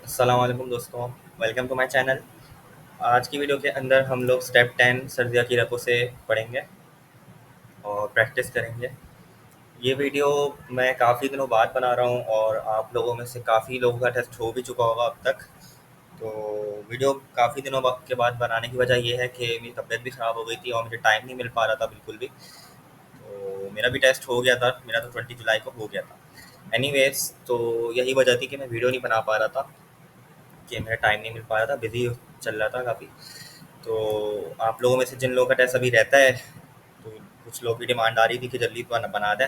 अस्सलाम वालेकुम दोस्तों, वेलकम टू माय चैनल। आज की वीडियो के अंदर हम लोग स्टेप 10 सर्दिया की रफ़ों से पढ़ेंगे और प्रैक्टिस करेंगे। ये वीडियो मैं काफ़ी दिनों बाद बना रहा हूँ और आप लोगों में से काफ़ी लोगों का टेस्ट हो भी चुका होगा अब तक। तो वीडियो काफ़ी दिनों के बाद बनाने की वजह ये है कि मेरी तबीयत भी ख़राब हो गई थी और मुझे टाइम नहीं मिल पा रहा था बिल्कुल भी। तो मेरा भी टेस्ट हो गया था, मेरा तो 20 जुलाई को हो गया था। एनीवेज़, तो यही वजह थी कि मैं वीडियो नहीं बना पा रहा था, कि मेरा टाइम नहीं मिल पा रहा था, बिज़ी चल रहा था काफ़ी। तो आप लोगों में से जिन लोगों का टेस्ट अभी रहता है, तो कुछ लोगों की डिमांड आ रही थी कि जल्दी बना दें।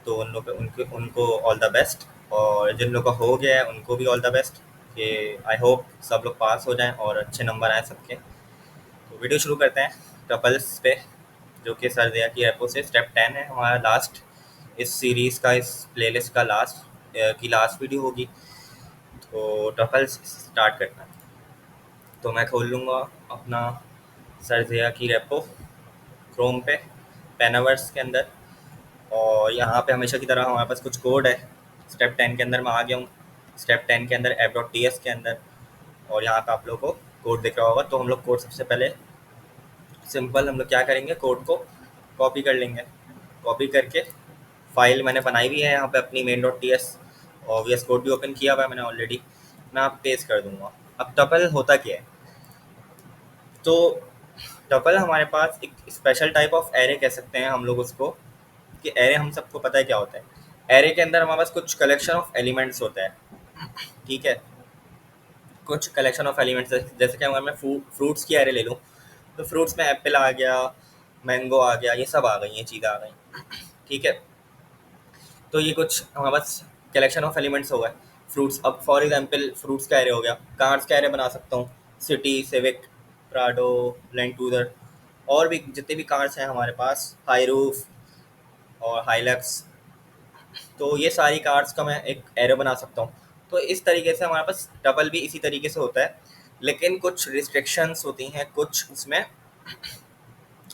तो उन लोग उनके उनको ऑल द बेस्ट, और जिन लोगों का हो गया है उनको भी ऑल द बेस्ट, कि आई होप सब लोग पास हो जाएं और अच्छे नंबर आए सबके। तो वीडियो शुरू करते हैं टपल्स पे, जो कि सर्दिया की एपो से स्टेप 10 है हमारा लास्ट, इस सीरीज़ का, इस प्लेलिस्ट का लास्ट वीडियो होगी। तो टपल्स स्टार्ट करना है। तो मैं खोल लूँगा अपना सर्जिया की रेपो क्रोम पे, पेनावर्स के अंदर। और यहाँ पे हमेशा की तरह हमारे पास कुछ कोड है। स्टेप 10 के अंदर मैं आ गया हूँ, स्टेप 10 के अंदर ऐप.ts के अंदर। और यहाँ पे आप लोगों को कोड दिख रहा होगा। तो हम लोग कोड सबसे पहले सिंपल हम लोग क्या करेंगे, कोड को कॉपी कर लेंगे। कॉपी करके फाइल मैंने बनाई हुई है यहाँ पे अपनी main.ts, और VS कोड भी ओपन किया हुआ है मैंने ऑलरेडी। मैं आप पेस्ट कर दूँगा। अब टपल होता क्या है? तो टपल हमारे पास एक स्पेशल टाइप ऑफ एरे कह सकते हैं हम लोग उसको, कि एरे हम सबको पता है क्या होता है। एरे के अंदर हमारे पास कुछ कलेक्शन ऑफ एलिमेंट्स होता है, ठीक है। कुछ कलेक्शन ऑफ एलिमेंट्स, जैसे कि अगर मैं फ्रूट्स की एरे ले लूँ, तो फ्रूट्स में एप्पल आ गया, मैंगो आ गया, ये सब आ गई, ये चीज़ें आ गई, ठीक है। तो ये कुछ हमारे पास कलेक्शन ऑफ एलिमेंट्स हो गए फ्रूट्स। अब फॉर एग्जांपल फ्रूट्स का एरे हो गया, कार्स का एरे बना सकता हूँ, city, civic, Prado, land cruiser, और भी जितने भी कार्स हैं हमारे पास, हाई रूफ और हाईलक्स। तो ये सारी कार्स का मैं एक एरो बना सकता हूँ। तो इस तरीके से हमारे पास डबल भी इसी तरीके से होता है, लेकिन कुछ रिस्ट्रिक्शंस होती हैं, कुछ उसमें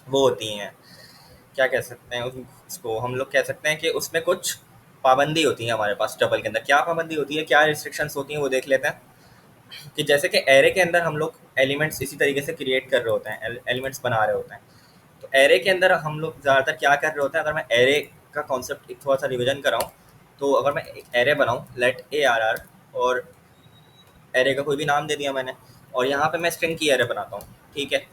वो होती हैं, क्या कह सकते हैं उसको हम लोग कह सकते हैं कि उसमें कुछ पाबंदी होती है हमारे पास। डबल के अंदर क्या पाबंदी होती है, क्या रिस्ट्रिक्शंस होती हैं, वो देख लेते हैं। कि जैसे कि एरे के अंदर हम लोग एलिमेंट्स इसी तरीके से क्रिएट कर रहे होते हैं, एलिमेंट्स बना रहे होते हैं। तो एरे के अंदर हम लोग ज़्यादातर क्या कर रहे होते हैं, अगर मैं एरे का कॉन्सेप्ट थोड़ा सा रिविजन कराऊँ, तो अगर मैं एक एरे बनाऊँ, लेट ARR, और एरे का कोई भी नाम दे दिया मैंने, और यहाँ पे मैं स्ट्रिंग की एरे बनाता हूँ, ठीक है।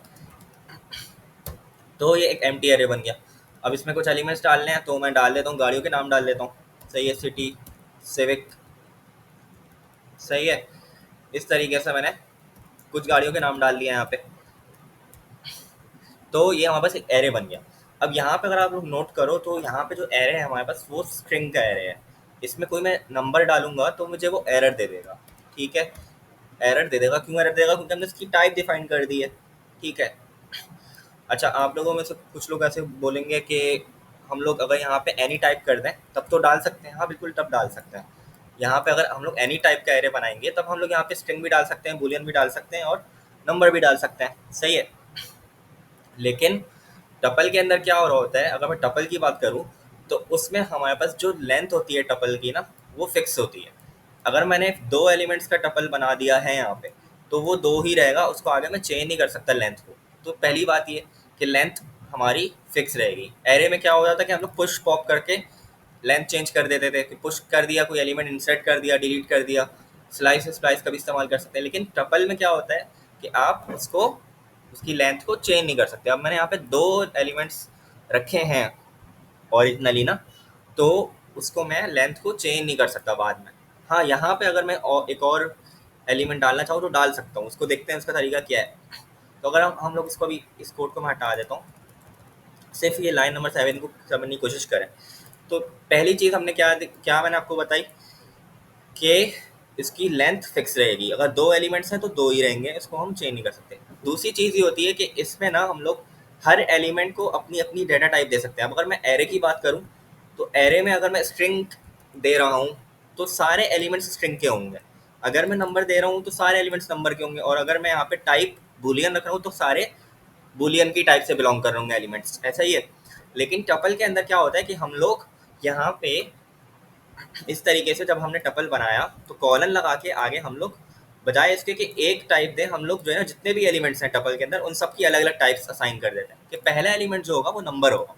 तो ये एक एम्प्टी एरे बन गया। अब इसमें कुछ एलिमेंट्स डालने हैं, तो मैं डाल लेता हूँ, गाड़ियों के नाम डाल लेता हूँ, सही है, सिटी, सिविक, सही है। इस तरीके से मैंने कुछ गाड़ियों के नाम डाल दिए यहाँ पे। तो ये हमारे पास एक एरे बन गया। अब यहाँ पे अगर आप लोग नोट करो, तो यहाँ पे जो एरे है हमारे पास, वो स्ट्रिंग का एरे है। इसमें कोई मैं नंबर डालूंगा तो मुझे वो एरर दे देगा, ठीक है। एरर दे देगा, क्यों एरर देगा? क्योंकि हमने इसकी टाइप डिफाइन कर दी है, ठीक है। अच्छा, आप लोगों में से कुछ लोग ऐसे बोलेंगे कि हम लोग अगर यहाँ पे एनी टाइप कर दें तब तो डाल सकते हैं। हाँ बिल्कुल, तब डाल सकते हैं। यहाँ पे अगर हम लोग एनी टाइप का एरे बनाएंगे, तब हम लोग यहाँ पे स्ट्रिंग भी डाल सकते हैं, बूलियन भी डाल सकते हैं, और नंबर भी डाल सकते हैं, सही है। लेकिन टपल के अंदर क्या हो रहा होता है, अगर मैं टपल की बात करूँ, तो उसमें हमारे पास जो लेंथ होती है टपल की ना, वो फिक्स होती है। अगर मैंने दो एलिमेंट्स का टपल बना दिया है यहाँ पे, तो वो दो ही रहेगा, उसको आगे मैं चेंज नहीं कर सकता लेंथ को। तो पहली बात ये कि लेंथ हमारी फिक्स रहेगी। एरे में क्या हो जाता है कि हम लोग पुश पॉप करके लेंथ चेंज कर देते थे, कि पुश कर दिया, कोई एलिमेंट इंसर्ट कर दिया, डिलीट कर दिया, स्लाइस स्प्लाइस का भी इस्तेमाल कर सकते हैं। लेकिन टपल में क्या होता है कि आप उसको, उसकी लेंथ को चेंज नहीं कर सकते। अब मैंने यहाँ पे दो एलिमेंट्स रखे हैं ओरिजिनली ना, तो उसको मैं लेंथ को चेंज नहीं कर सकता बाद में। हाँ, यहाँ पे अगर मैं एक और एलिमेंट डालना चाहूँ तो डाल सकता हूँ, उसको देखते हैं उसका तरीका क्या है। तो अगर हम लोग इसको अभी, इस कोड को मैं हटा देता हूँ, सिर्फ ये लाइन नंबर 7 को समझने की कोशिश करें। तो पहली चीज़ हमने क्या क्या मैंने आपको बताई कि इसकी लेंथ फिक्स रहेगी। अगर दो एलिमेंट्स हैं तो दो ही रहेंगे, इसको हम चेंज नहीं कर सकते। दूसरी चीज़ ये होती है कि इसमें ना हम लोग हर एलिमेंट को अपनी अपनी डेटा टाइप दे सकते हैं। अब अगर मैं एरे की बात करूँ, तो एरे में अगर मैं स्ट्रिंग दे रहा हूँ, तो सारे एलिमेंट्स स्ट्रिंग के होंगे। अगर मैं नंबर दे रहा हूँ तो सारे एलिमेंट्स नंबर के होंगे। और अगर मैं यहाँ पे टाइप बूलियन रख रहा हूँ, तो सारे बूलियन की टाइप से बिलोंग कर रहे होंगे एलिमेंट्स, ऐसा ही है। लेकिन टपल के अंदर क्या होता है कि हम लोग यहाँ पे इस तरीके से जब हमने टपल बनाया तो कॉलन लगा के आगे हम लोग बजाय इसके कि एक टाइप दें, हम लोग जो है ना जितने भी एलिमेंट्स हैं टपल के अंदर उन सब की अलग अलग टाइप्स असाइन कर देते हैं कि पहला एलिमेंट जो होगा वो नंबर होगा,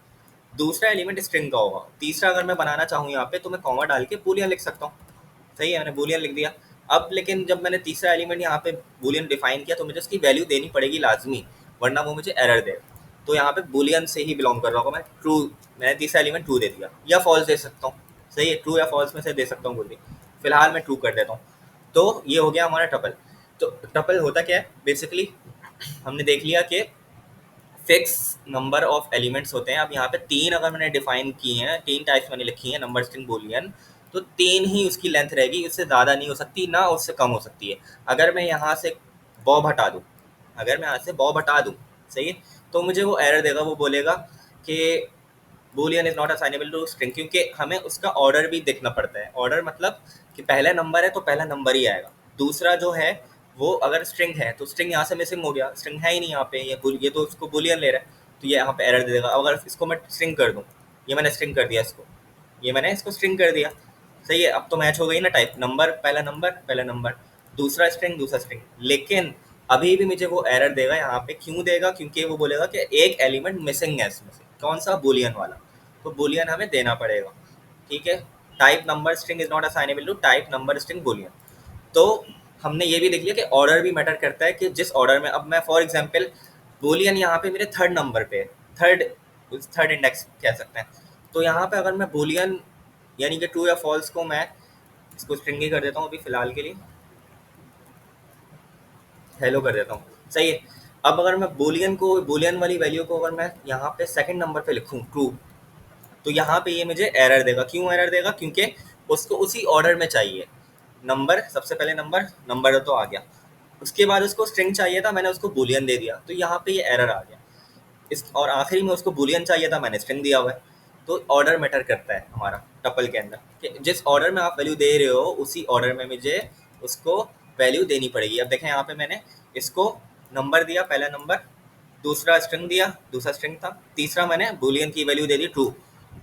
दूसरा एलिमेंट स्ट्रिंग का होगा, तीसरा अगर मैं बनाना चाहूँ यहाँ पे तो मैं कॉमा डाल के बूलियन लिख सकता हूँ। सही है, मैंने बूलियन लिख दिया। अब लेकिन जब मैंने तीसरा एलिमेंट यहाँ पे बूलियन डिफाइन किया तो मुझे उसकी वैल्यू देनी पड़ेगी लाजमी, वरना वो मुझे एरर देगा। तो यहाँ पे बूलियन से ही बिलोंग कर रहा होगा मैं, ट्रू, मैंने तीसरा एलिमेंट ट्रू दे दिया या फॉल्स दे सकता हूँ। सही है, ट्रू या फॉल्स में से दे सकता हूँ कुछ भी, फिलहाल मैं ट्रू कर देता हूँ। तो ये हो गया हमारा टपल। तो टपल होता क्या है बेसिकली, हमने देख लिया कि फिक्स नंबर ऑफ एलिमेंट्स होते हैं। अब यहाँ पे तीन अगर मैंने डिफाइन किए हैं, तीन टाइप्स मैंने लिखी हैं, नंबर स्ट्रिंग बूलियन, तो तीन ही उसकी लेंथ रहेगी, उससे ज़्यादा नहीं हो सकती ना उससे कम हो सकती है। अगर मैं यहाँ से बॉब हटा दूँ, अगर मैं यहाँ से बॉब हटा दूँ, सही है, तो मुझे वो एरर देगा, वो बोलेगा कि boolean is not assignable to string, क्योंकि हमें उसका ऑर्डर भी देखना पड़ता है। ऑर्डर मतलब कि पहला नंबर है तो पहला नंबर ही आएगा, दूसरा जो है वो अगर स्ट्रिंग है तो स्ट्रिंग यहाँ से मिसिंग हो गया, स्ट्रिंग है ही नहीं यहाँ पे, ये तो उसको बूलियन ले रहा है तो ये यहाँ पे एरर दे देगा। अगर इसको मैं स्ट्रिंग कर दूँ, ये मैंने स्ट्रिंग कर दिया इसको, ये मैंने इसको स्ट्रिंग कर दिया, सही है, अब तो मैच हो गई ना टाइप, नंबर पहला नंबर, दूसरा स्ट्रिंग दूसरा स्ट्रिंग। लेकिन अभी भी मुझे वो एरर देगा यहाँ पे, क्यों देगा, क्योंकि वो बोलेगा कि एक एलिमेंट मिसिंग है इसमें से, कौन सा, बूलियन वाला, तो बूलियन हमें देना पड़ेगा। ठीक है, type number string is not assignable to type number string boolean. तो हमने ये भी देख लिया कि ऑर्डर भी मैटर करता है, कि जिस ऑर्डर में, अब मैं फॉर एग्जांपल बूलियन यहाँ पे मेरे थर्ड नंबर पे, थर्ड थर्ड इंडेक्स कह सकते हैं, तो यहाँ पे अगर मैं बूलियन यानी कि ट्रू या फॉल्स को मैं इसको स्ट्रिंग ही कर देता हूँ अभी फ़िलहाल के लिए, हेलो कर देता हूँ, सही है। अब अगर मैं बूलियन को, बूलियन वाली वैल्यू को अगर मैं यहाँ पे सेकंड नंबर पे लिखूँ ट्रू, तो यहाँ पे ये मुझे एरर देगा। क्यों एरर देगा, क्योंकि उसको उसी ऑर्डर में चाहिए, नंबर सबसे पहले नंबर, नंबर तो आ गया, उसके बाद उसको स्ट्रिंग चाहिए था, मैंने उसको बूलियन दे दिया तो यहाँ पे ये एरर आ गया। इस और आखिरी में उसको बूलियन चाहिए था, मैंने स्ट्रिंग दिया हुआ है। तो ऑर्डर मैटर करता है हमारा टपल के अंदर, कि जिस ऑर्डर में आप वैल्यू दे रहे हो उसी ऑर्डर में मुझे उसको वैल्यू देनी पड़ेगी। अब देखें यहाँ पे मैंने इसको नंबर दिया, पहला नंबर, दूसरा स्ट्रिंग दिया, दूसरा स्ट्रिंग था, तीसरा मैंने बूलियन की वैल्यू दे दी ट्रू,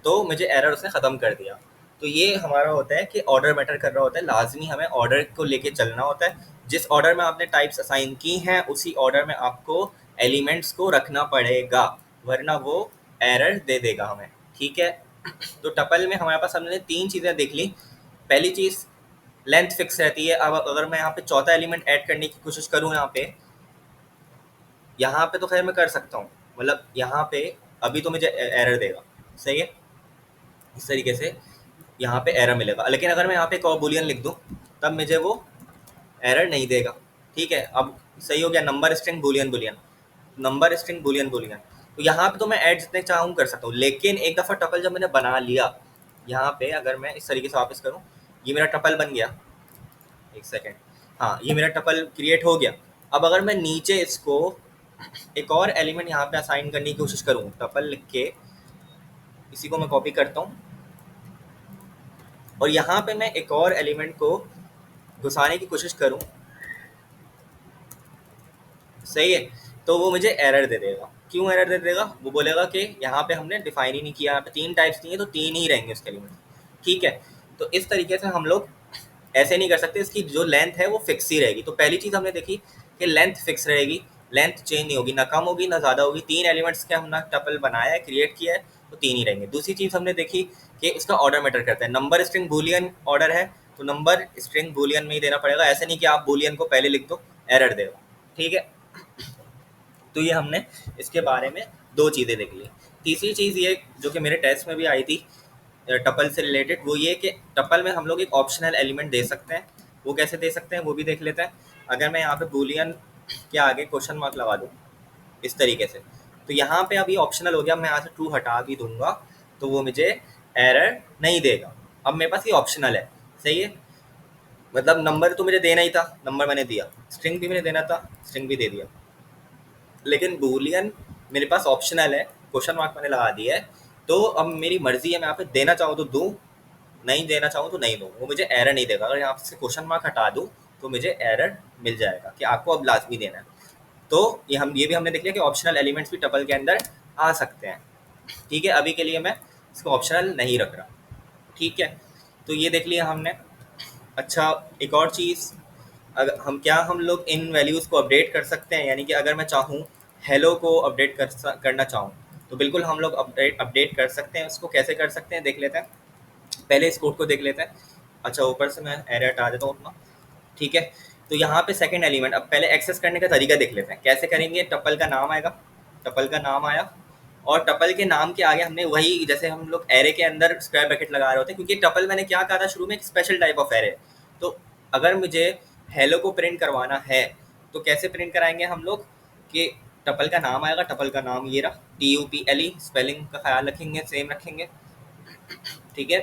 तो मुझे एरर उसने ख़त्म कर दिया। तो ये हमारा होता है कि ऑर्डर मैटर कर रहा होता है, लाजमी हमें ऑर्डर को लेके चलना होता है। जिस ऑर्डर में आपने टाइप्स असाइन की हैं उसी ऑर्डर में आपको एलिमेंट्स को रखना पड़ेगा, वरना वो एरर दे देगा हमें। ठीक है, तो टपल में हमारे पास हमने तीन चीज़ें देख ली। पहली चीज़, लेंथ फिक्स रहती है। अब अगर मैं यहाँ पे चौथा एलिमेंट ऐड करने की कोशिश करूँ, यहाँ पे तो खैर मैं कर सकता हूँ, मतलब यहाँ पे अभी तो मुझे एरर देगा, सही है, इस तरीके से यहाँ पे एरर मिलेगा। लेकिन अगर मैं यहाँ पे एक और बूलियन लिख दूँ तब मुझे वो एरर नहीं देगा। ठीक है, अब सही हो गया, number string Boolean Boolean, number string Boolean Boolean. तो यहाँ पे तो मैं ऐड जितने चाहूँ कर सकता हूँ, लेकिन एक दफ़ा टपल जब मैंने बना लिया, यहाँ पे अगर मैं इस तरीके से वापस करूँ, ये मेरा टपल बन गया, एक सेकेंड, हाँ ये मेरा टपल क्रिएट हो गया। अब अगर मैं नीचे इसको एक और एलिमेंट यहाँ पे असाइन करने की कोशिश करूँ, टपल लिख के इसी को मैं कॉपी करता हूँ और यहाँ पे मैं एक और एलिमेंट को घुसाने की कोशिश करूँ, सही है, तो वो मुझे एरर दे देगा। क्यों एरर दे देगा, वो बोलेगा कि यहाँ पे हमने डिफाइन ही नहीं किया, यहाँ पे तीन टाइप्स नहीं है तो तीन ही रहेंगे उसके एलिमेंट। ठीक है, तो इस तरीके से हम लोग ऐसे नहीं कर सकते, इसकी जो लेंथ है वो फिक्स ही रहेगी। तो पहली चीज़ हमने देखी कि लेंथ फिक्स रहेगी, लेंथ चेंज नहीं होगी, ना कम होगी ना ज़्यादा होगी। तीन एलिमेंट्स के हमने टपल बनाया है, क्रिएट किया है, तो तीन ही रहेंगे। दूसरी चीज़ हमने देखी कि उसका ऑर्डर मैटर करता है, नंबर स्ट्रिंग बूलियन ऑर्डर है तो नंबर स्ट्रिंग बूलियन में ही देना पड़ेगा, ऐसे नहीं कि आप बूलियन को पहले लिख दो एरर देगा। ठीक है, तो ये हमने इसके बारे में दो चीज़ें देख ली। तीसरी चीज़ ये जो कि मेरे टेस्ट में भी आई थी टपल से रिलेटेड, वो ये कि टपल में हम लोग एक ऑप्शनल एलिमेंट दे सकते हैं। वो कैसे दे सकते हैं वो भी देख लेते हैं। अगर मैं यहाँ पे बूलियन के आगे क्वेश्चन मार्क लगा दूँ इस तरीके से, तो यहाँ पे अब ये ऑप्शनल हो गया, मैं यहाँ से ट्रू हटा भी दूंगा तो वो मुझे एरर नहीं देगा। अब मेरे पास ये ऑप्शनल है, सही है, मतलब नंबर तो मुझे देना ही था, नंबर मैंने दिया, स्ट्रिंग भी मैंने देना था, स्ट्रिंग भी दे दिया, लेकिन बूलियन मेरे पास ऑप्शनल है, क्वेश्चन मार्क मैंने लगा दिया है, तो अब मेरी मर्जी है, मैं यहाँ पे देना चाहूँ तो दूँ, नहीं देना चाहूँ तो नहीं दूँ, वो मुझे एरर नहीं देगा। अगर यहाँ से क्वेश्चन मार्क हटा दूँ तो मुझे एरर मिल जाएगा कि आपको अब लाजमी देना है। तो ये भी हमने देख लिया कि ऑप्शनल एलिमेंट्स भी टपल के अंदर आ सकते हैं। ठीक है, अभी के लिए मैं इसको ऑप्शनल नहीं रख रहा। ठीक है, तो ये देख लिया हमने। अच्छा, एक और चीज़, अगर हम लोग इन वैल्यूज़ को अपडेट कर सकते हैं, यानी कि अगर मैं चाहूँ हेलो को अपडेट करना चाहूँ तो बिल्कुल हम लोग अपडेट कर सकते हैं। उसको कैसे कर सकते हैं देख लेते हैं। पहले इस कोड को देख लेते हैं। अच्छा, ऊपर से मैं एरर हटा देता हूँ अपना। ठीक है, तो यहाँ पे सेकंड एलिमेंट, अब पहले एक्सेस करने का तरीका देख लेते हैं कैसे करेंगे। टपल का नाम आएगा, टपल का नाम आया, और टपल के नाम के आगे हमने वही, जैसे हम लोग एरे के अंदर स्क्वायर ब्रैकेट लगा रहे होते हैं, क्योंकि टपल मैंने क्या कहा था शुरू में, एक स्पेशल टाइप ऑफ एरे। तो अगर मुझे हेलो को प्रिंट करवाना है तो कैसे प्रिंट कराएंगे हम लोग, कि टपल का नाम आएगा, टपल का नाम ये रहा, TUPLE, स्पेलिंग का ख्याल रखेंगे, सेम रखेंगे। ठीक है,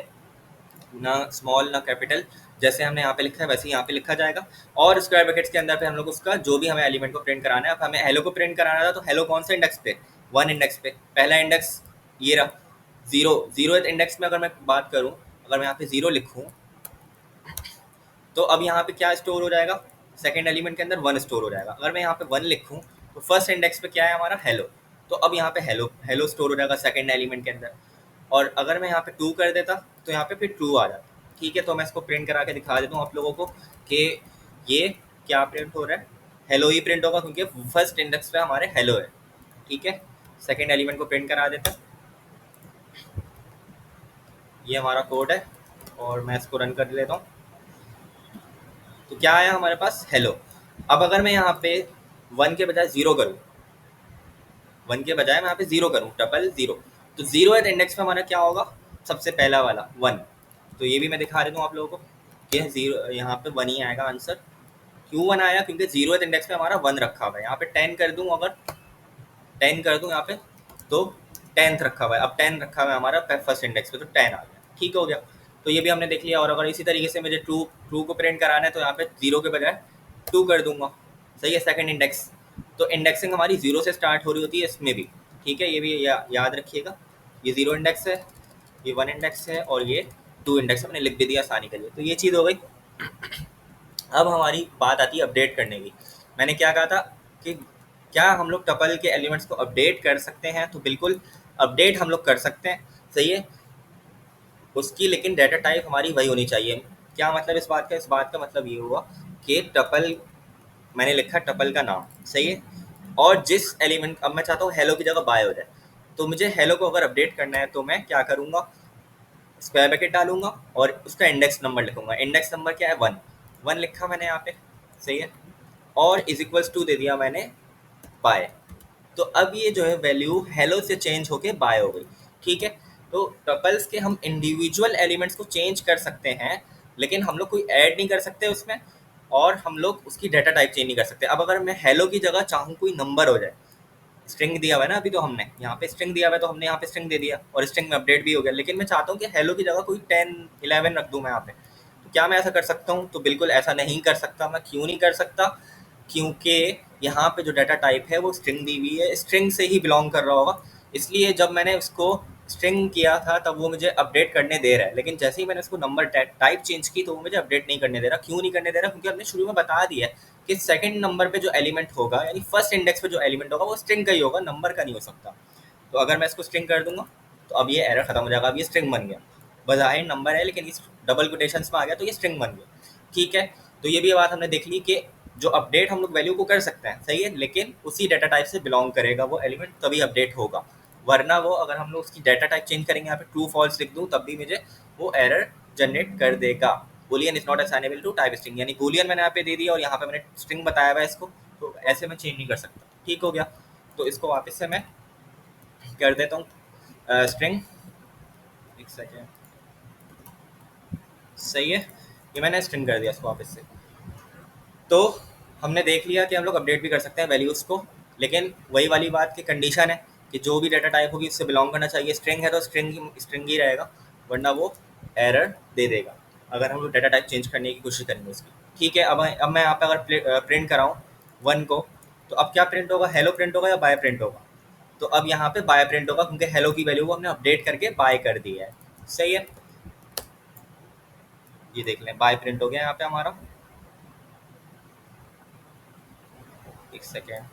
ना स्मॉल ना कैपिटल, जैसे हमने यहाँ पे लिखा है वैसे ही यहाँ पे लिखा जाएगा। और स्क्वायर ब्रैकेट्स के अंदर पे हम लोग उसका जो भी हमें एलिमेंट को प्रिंट कराना है, अब हमें हेलो को प्रिंट कराना था तो हेलो कौन से इंडेक्स पे, 1 इंडेक्स पे। पहला इंडेक्स ये रहा, जीरो इंडेक्स में अगर मैं बात करूँ, अगर मैं यहाँ पे 0 लिखूँ तो अब यहाँ पे क्या स्टोर हो जाएगा, सेकेंड एलिमेंट के अंदर 1 स्टोर हो जाएगा। अगर मैं यहाँ पे 1 लिखूँ तो फर्स्ट इंडेक्स पे क्या है हमारा, हेलो। तो अब यहाँ पे हेलो हेलो स्टोर हो जाएगा सेकेंड एलिमेंट के अंदर। और अगर मैं यहाँ पे 2 कर देता तो यहाँ पे फिर ट्रू आ जाता। ठीक है, तो मैं इसको प्रिंट करा के दिखा देता हूँ आप लोगों को कि ये क्या प्रिंट हो रहा है। हेलो ही प्रिंट होगा क्योंकि फर्स्ट इंडेक्स पे हमारे हेलो है। ठीक है, सेकेंड एलिमेंट को प्रिंट करा देते हैं। ये हमारा कोड है और मैं इसको रन कर लेता हूँ। तो क्या आया हमारे पास, हेलो। अब अगर मैं यहाँ पे 1 के बजाय 0 करूँ, 1 के बजाय मैं यहाँ पे 0 करूँ, टपल 0, तो 0th इंडेक्स पे हमारा क्या होगा, सबसे पहला वाला 1। तो ये भी मैं दिखा देता हूँ आप लोगों को कि 0 यहाँ पे 1 ही आएगा आंसर। क्यों 1 आया, क्योंकि 0th इंडेक्स पे हमारा 1 रखा हुआ है। यहाँ पे 10 कर दूँ, अगर 10 कर दूँ यहाँ पे तो 10th रखा हुआ है। अब 10 रखा हुआ है हमारा फर्स्ट इंडेक्स पे, तो 10 आ गया। ठीक हो गया, तो ये भी हमने देख लिया। और अगर इसी तरीके से मुझे ट्रू ट्रू को प्रिंट कराना है तो यहाँ पे 0 के बजाय 2 कर दूंगा। सही है, सेकंड इंडेक्स। तो इंडेक्सिंग हमारी 0 से स्टार्ट हो रही होती है इसमें भी। ठीक है, ये भी याद रखिएगा। ये 0 इंडेक्स है, ये 1 इंडेक्स है, और ये 2 इंडेक्स है। मैंने लिख भी दिया आसानी के लिए। तो ये चीज़ हो गई। अब हमारी बात आती है अपडेट करने की। मैंने क्या कहा था कि क्या हम लोग टपल के एलिमेंट्स को अपडेट कर सकते हैं, तो बिल्कुल अपडेट हम लोग कर सकते हैं। सही है, उसकी लेकिन डाटा टाइप हमारी वही होनी चाहिए। क्या मतलब इस बात का, इस बात का मतलब ये हुआ कि टपल, मैंने लिखा टपल का नाम, सही है, और जिस एलिमेंट, अब मैं चाहता हूँ हेलो की जगह बाय हो जाए, तो मुझे हेलो को अगर अपडेट करना है तो मैं क्या करूँगा, स्क्वायर ब्रैकेट डालूंगा और उसका इंडेक्स नंबर लिखूंगा। इंडेक्स नंबर क्या है, 1। 1 लिखा मैंने यहाँ पे, सही है, और इज इक्वल्स टू दे दिया मैंने बाय। तो अब ये जो है वैल्यू हेलो से चेंज होके बाय हो गई। ठीक है, तो टपल्स के हम इंडिविजुअल एलिमेंट्स को चेंज कर सकते हैं, लेकिन हम लोग कोई ऐड नहीं कर सकते उसमें, और हम लोग उसकी डाटा टाइप चेंज नहीं कर सकते। अब अगर मैं हेलो की जगह चाहूँ कोई नंबर हो जाए, स्ट्रिंग दिया हुआ है ना अभी, तो हमने यहाँ पे स्ट्रिंग दिया हुआ है तो हमने यहाँ पे स्ट्रिंग दे दिया और स्ट्रिंग में अपडेट भी हो गया। लेकिन मैं चाहता हूँ कि हेलो की जगह कोई 10 11 रख दूँ मैं यहाँ पे, तो क्या मैं ऐसा कर सकता हूँ, तो बिल्कुल ऐसा नहीं कर सकता। मैं क्यों नहीं कर सकता, क्योंकि यहाँ पे जो डाटा टाइप है वो स्ट्रिंग दी हुई है, स्ट्रिंग से ही बिलोंग कर रहा होगा। इसलिए जब मैंने उसको स्ट्रिंग किया था तब वो मुझे अपडेट करने दे रहा है, लेकिन जैसे ही मैंने उसको नंबर टाइप चेंज की तो वो मुझे अपडेट नहीं करने दे रहा। क्यों नहीं करने दे रहा, क्योंकि हमने शुरू में बता दिया है कि सेकंड नंबर पे जो एलिमेंट होगा, यानी फर्स्ट इंडेक्स पे जो एलिमेंट होगा वो स्ट्रिंग का ही होगा, नंबर का नहीं हो सकता। तो अगर मैं इसको स्ट्रिंग कर दूंगा तो अब ये एरर खत्म हो जाएगा। अब ये स्ट्रिंग बन गया, बजाय नंबर है लेकिन इस डबल कोटेशंस में आ गया तो ये स्ट्रिंग बन गया। ठीक है, तो ये भी बात हमने देख ली कि जो अपडेट हम लोग वैल्यू को कर सकते हैं, सही है, लेकिन उसी डाटा टाइप से बिलोंग करेगा वो एलिमेंट, तभी अपडेट होगा। वरना वो, अगर हम लोग उसकी डाटा टाइप चेंज करेंगे, यहाँ पे ट्रू फॉल्स लिख दूँ तब भी मुझे वो एरर जनरेट कर देगा। Boolean is not assignable to type string, यानी बूलियन मैंने यहाँ पे दे दिया और यहाँ पे मैंने स्ट्रिंग बताया हुआ है इसको, तो ऐसे मैं चेंज नहीं कर सकता। ठीक हो गया, तो इसको वापस से मैं कर देता हूँ स्ट्रिंग, एक सेकेंड, सही है, ये मैंने स्ट्रिंग कर दिया इसको वापस से। तो हमने देख लिया कि हम लोग अपडेट भी कर सकते हैं वैल्यूज़ को, लेकिन वही वाली बात की कंडीशन है कि जो भी डाटा टाइप होगी उससे बिलोंग करना चाहिए। स्ट्रिंग है तो स्ट्रिंग ही रहेगा, वरना वो एरर दे देगा अगर हम लोग डाटा टाइप चेंज करने की कोशिश करेंगे उसकी। ठीक है, अब मैं यहाँ पे अगर प्रिंट कराऊँ 1 को, तो अब क्या प्रिंट होगा, हेलो प्रिंट होगा या बाय प्रिंट होगा, तो अब यहाँ पे बाय प्रिंट होगा क्योंकि हेलो की वैल्यू को हमने अपडेट करके बाय कर दी है। सही है, ये देख लें बाय प्रिंट हो गया यहाँ पे हमारा। एक सेकेंड,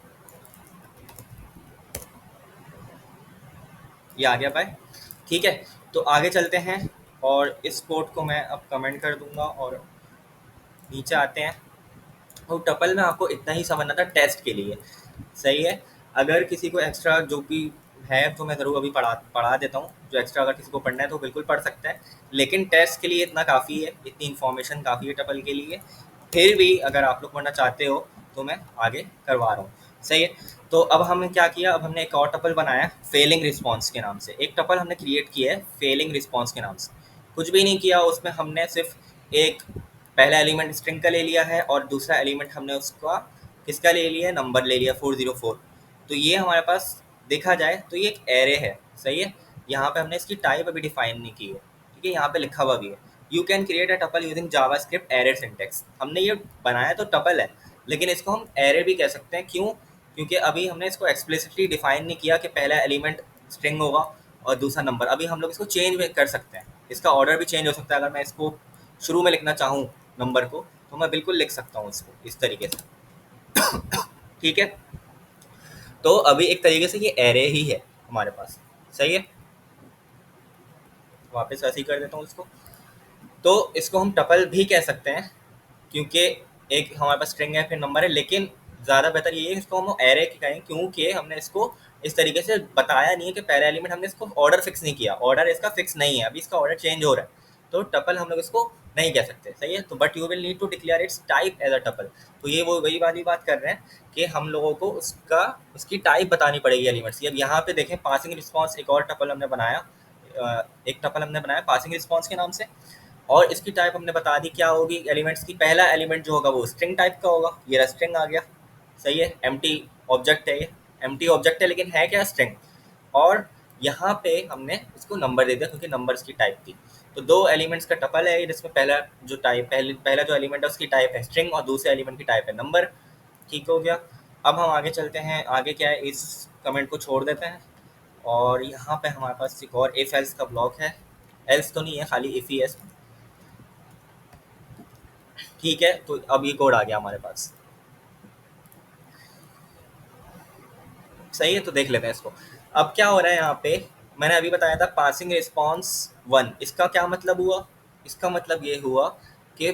ये आ गया बाय। ठीक है, तो आगे चलते हैं। और इस कोड को मैं अब कमेंट कर दूंगा और नीचे आते हैं। तो टपल में आपको इतना ही समझना था टेस्ट के लिए, सही है। अगर किसी को एक्स्ट्रा जो भी है तो मैं ज़रूर अभी पढ़ा पढ़ा देता हूँ, जो एक्स्ट्रा अगर किसी को पढ़ना है तो बिल्कुल पढ़ सकता है, लेकिन टेस्ट के लिए इतना काफ़ी है, इतनी इन्फॉर्मेशन काफ़ी है टपल के लिए। फिर भी अगर आप लोग पढ़ना चाहते हो तो मैं आगे करवा रहा हूँ, सही है। तो अब हमने क्या किया, अब हमने एक और टपल बनाया फेलिंग रिस्पॉन्स के नाम से। एक टपल हमने क्रिएट किया है फेलिंग रिस्पॉन्स के नाम से, कुछ भी नहीं किया उसमें, हमने सिर्फ एक पहला एलिमेंट स्ट्रिंग का ले लिया है और दूसरा एलिमेंट हमने उसका किसका ले लिया है, नंबर ले लिया 404। तो ये हमारे पास देखा जाए तो ये एक एरे है, सही है। यहाँ पे हमने इसकी टाइप अभी डिफाइन नहीं की है, ठीक है, यहाँ पे लिखा हुआ भी है you can create a tuple using JavaScript array syntax. हमने ये बनाया तो टपल है, लेकिन इसको हम एरे भी कह सकते हैं, क्यों, क्योंकि अभी हमने इसको एक्सप्लिसिटली डिफाइन नहीं किया कि पहला एलिमेंट स्ट्रिंग होगा और दूसरा नंबर। अभी हम लोग इसको चेंज कर सकते हैं, इसका ऑर्डर भी चेंज हो सकता है। अगर मैं इसको शुरू में लिखना चाहूँ नंबर को, तो मैं बिल्कुल लिख सकता हूँ इसको इस तरीके से, ठीक है। तो अभी एक तरीके से ये एरे ही है हमारे पास, सही है। वापस ऐसे ही कर देता हूँ इसको। तो इसको हम टपल भी कह सकते हैं, क्योंकि एक हमारे पास स्ट्रिंग है फिर नंबर है, लेकिन ज़्यादा बेहतर ये है इसको हम एरे कहें, क्योंकि हमने इसको इस तरीके से बताया नहीं है कि पहला एलिमेंट, हमने इसको ऑर्डर फिक्स नहीं किया, ऑर्डर इसका फिक्स नहीं है, अभी इसका ऑर्डर चेंज हो रहा है। तो टपल हम लोग इसको नहीं कह सकते, सही है। तो but you will need to declare its type as a tuple. तो ये वो वही वाली बात कर रहे हैं कि हम लोगों को उसकी टाइप बतानी पड़ेगी एलिमेंट्स की। अब यहाँ पे देखें पासिंग रिस्पॉन्स, एक और टपल हमने बनाया, एक टपल हमने बनाया पासिंग रिस्पॉन्स के नाम से, और इसकी टाइप हमने बता दी क्या होगी एलिमेंट्स की। पहला एलिमेंट जो होगा वो स्ट्रिंग टाइप का होगा, ये रहा स्ट्रिंग आ गया, सही है। एम्प्टी ऑब्जेक्ट है, ये एम्प्टी ऑब्जेक्ट है लेकिन है क्या, स्ट्रिंग। और यहाँ पे हमने इसको नंबर दे दिया क्योंकि नंबर्स की टाइप थी। तो दो एलिमेंट्स का टपल है जिसमें पहला जो टाइप पहला जो एलिमेंट है उसकी टाइप है स्ट्रिंग और दूसरे एलिमेंट की टाइप है नंबर, ठीक हो गया। अब हम आगे चलते हैं, आगे क्या है, इस कमेंट को छोड़ देते हैं और यहाँ पे हमारे पास एक और इफ एल्स का ब्लॉक है। एल्स तो नहीं है, खाली इफ ही है, ठीक है। तो अब ये कोड आ गया हमारे पास, सही है। तो देख लेते हैं इसको। अब क्या हो रहा है यहाँ पे, मैंने अभी बताया था पासिंग रिस्पॉन्स 1, इसका क्या मतलब हुआ, इसका मतलब ये हुआ कि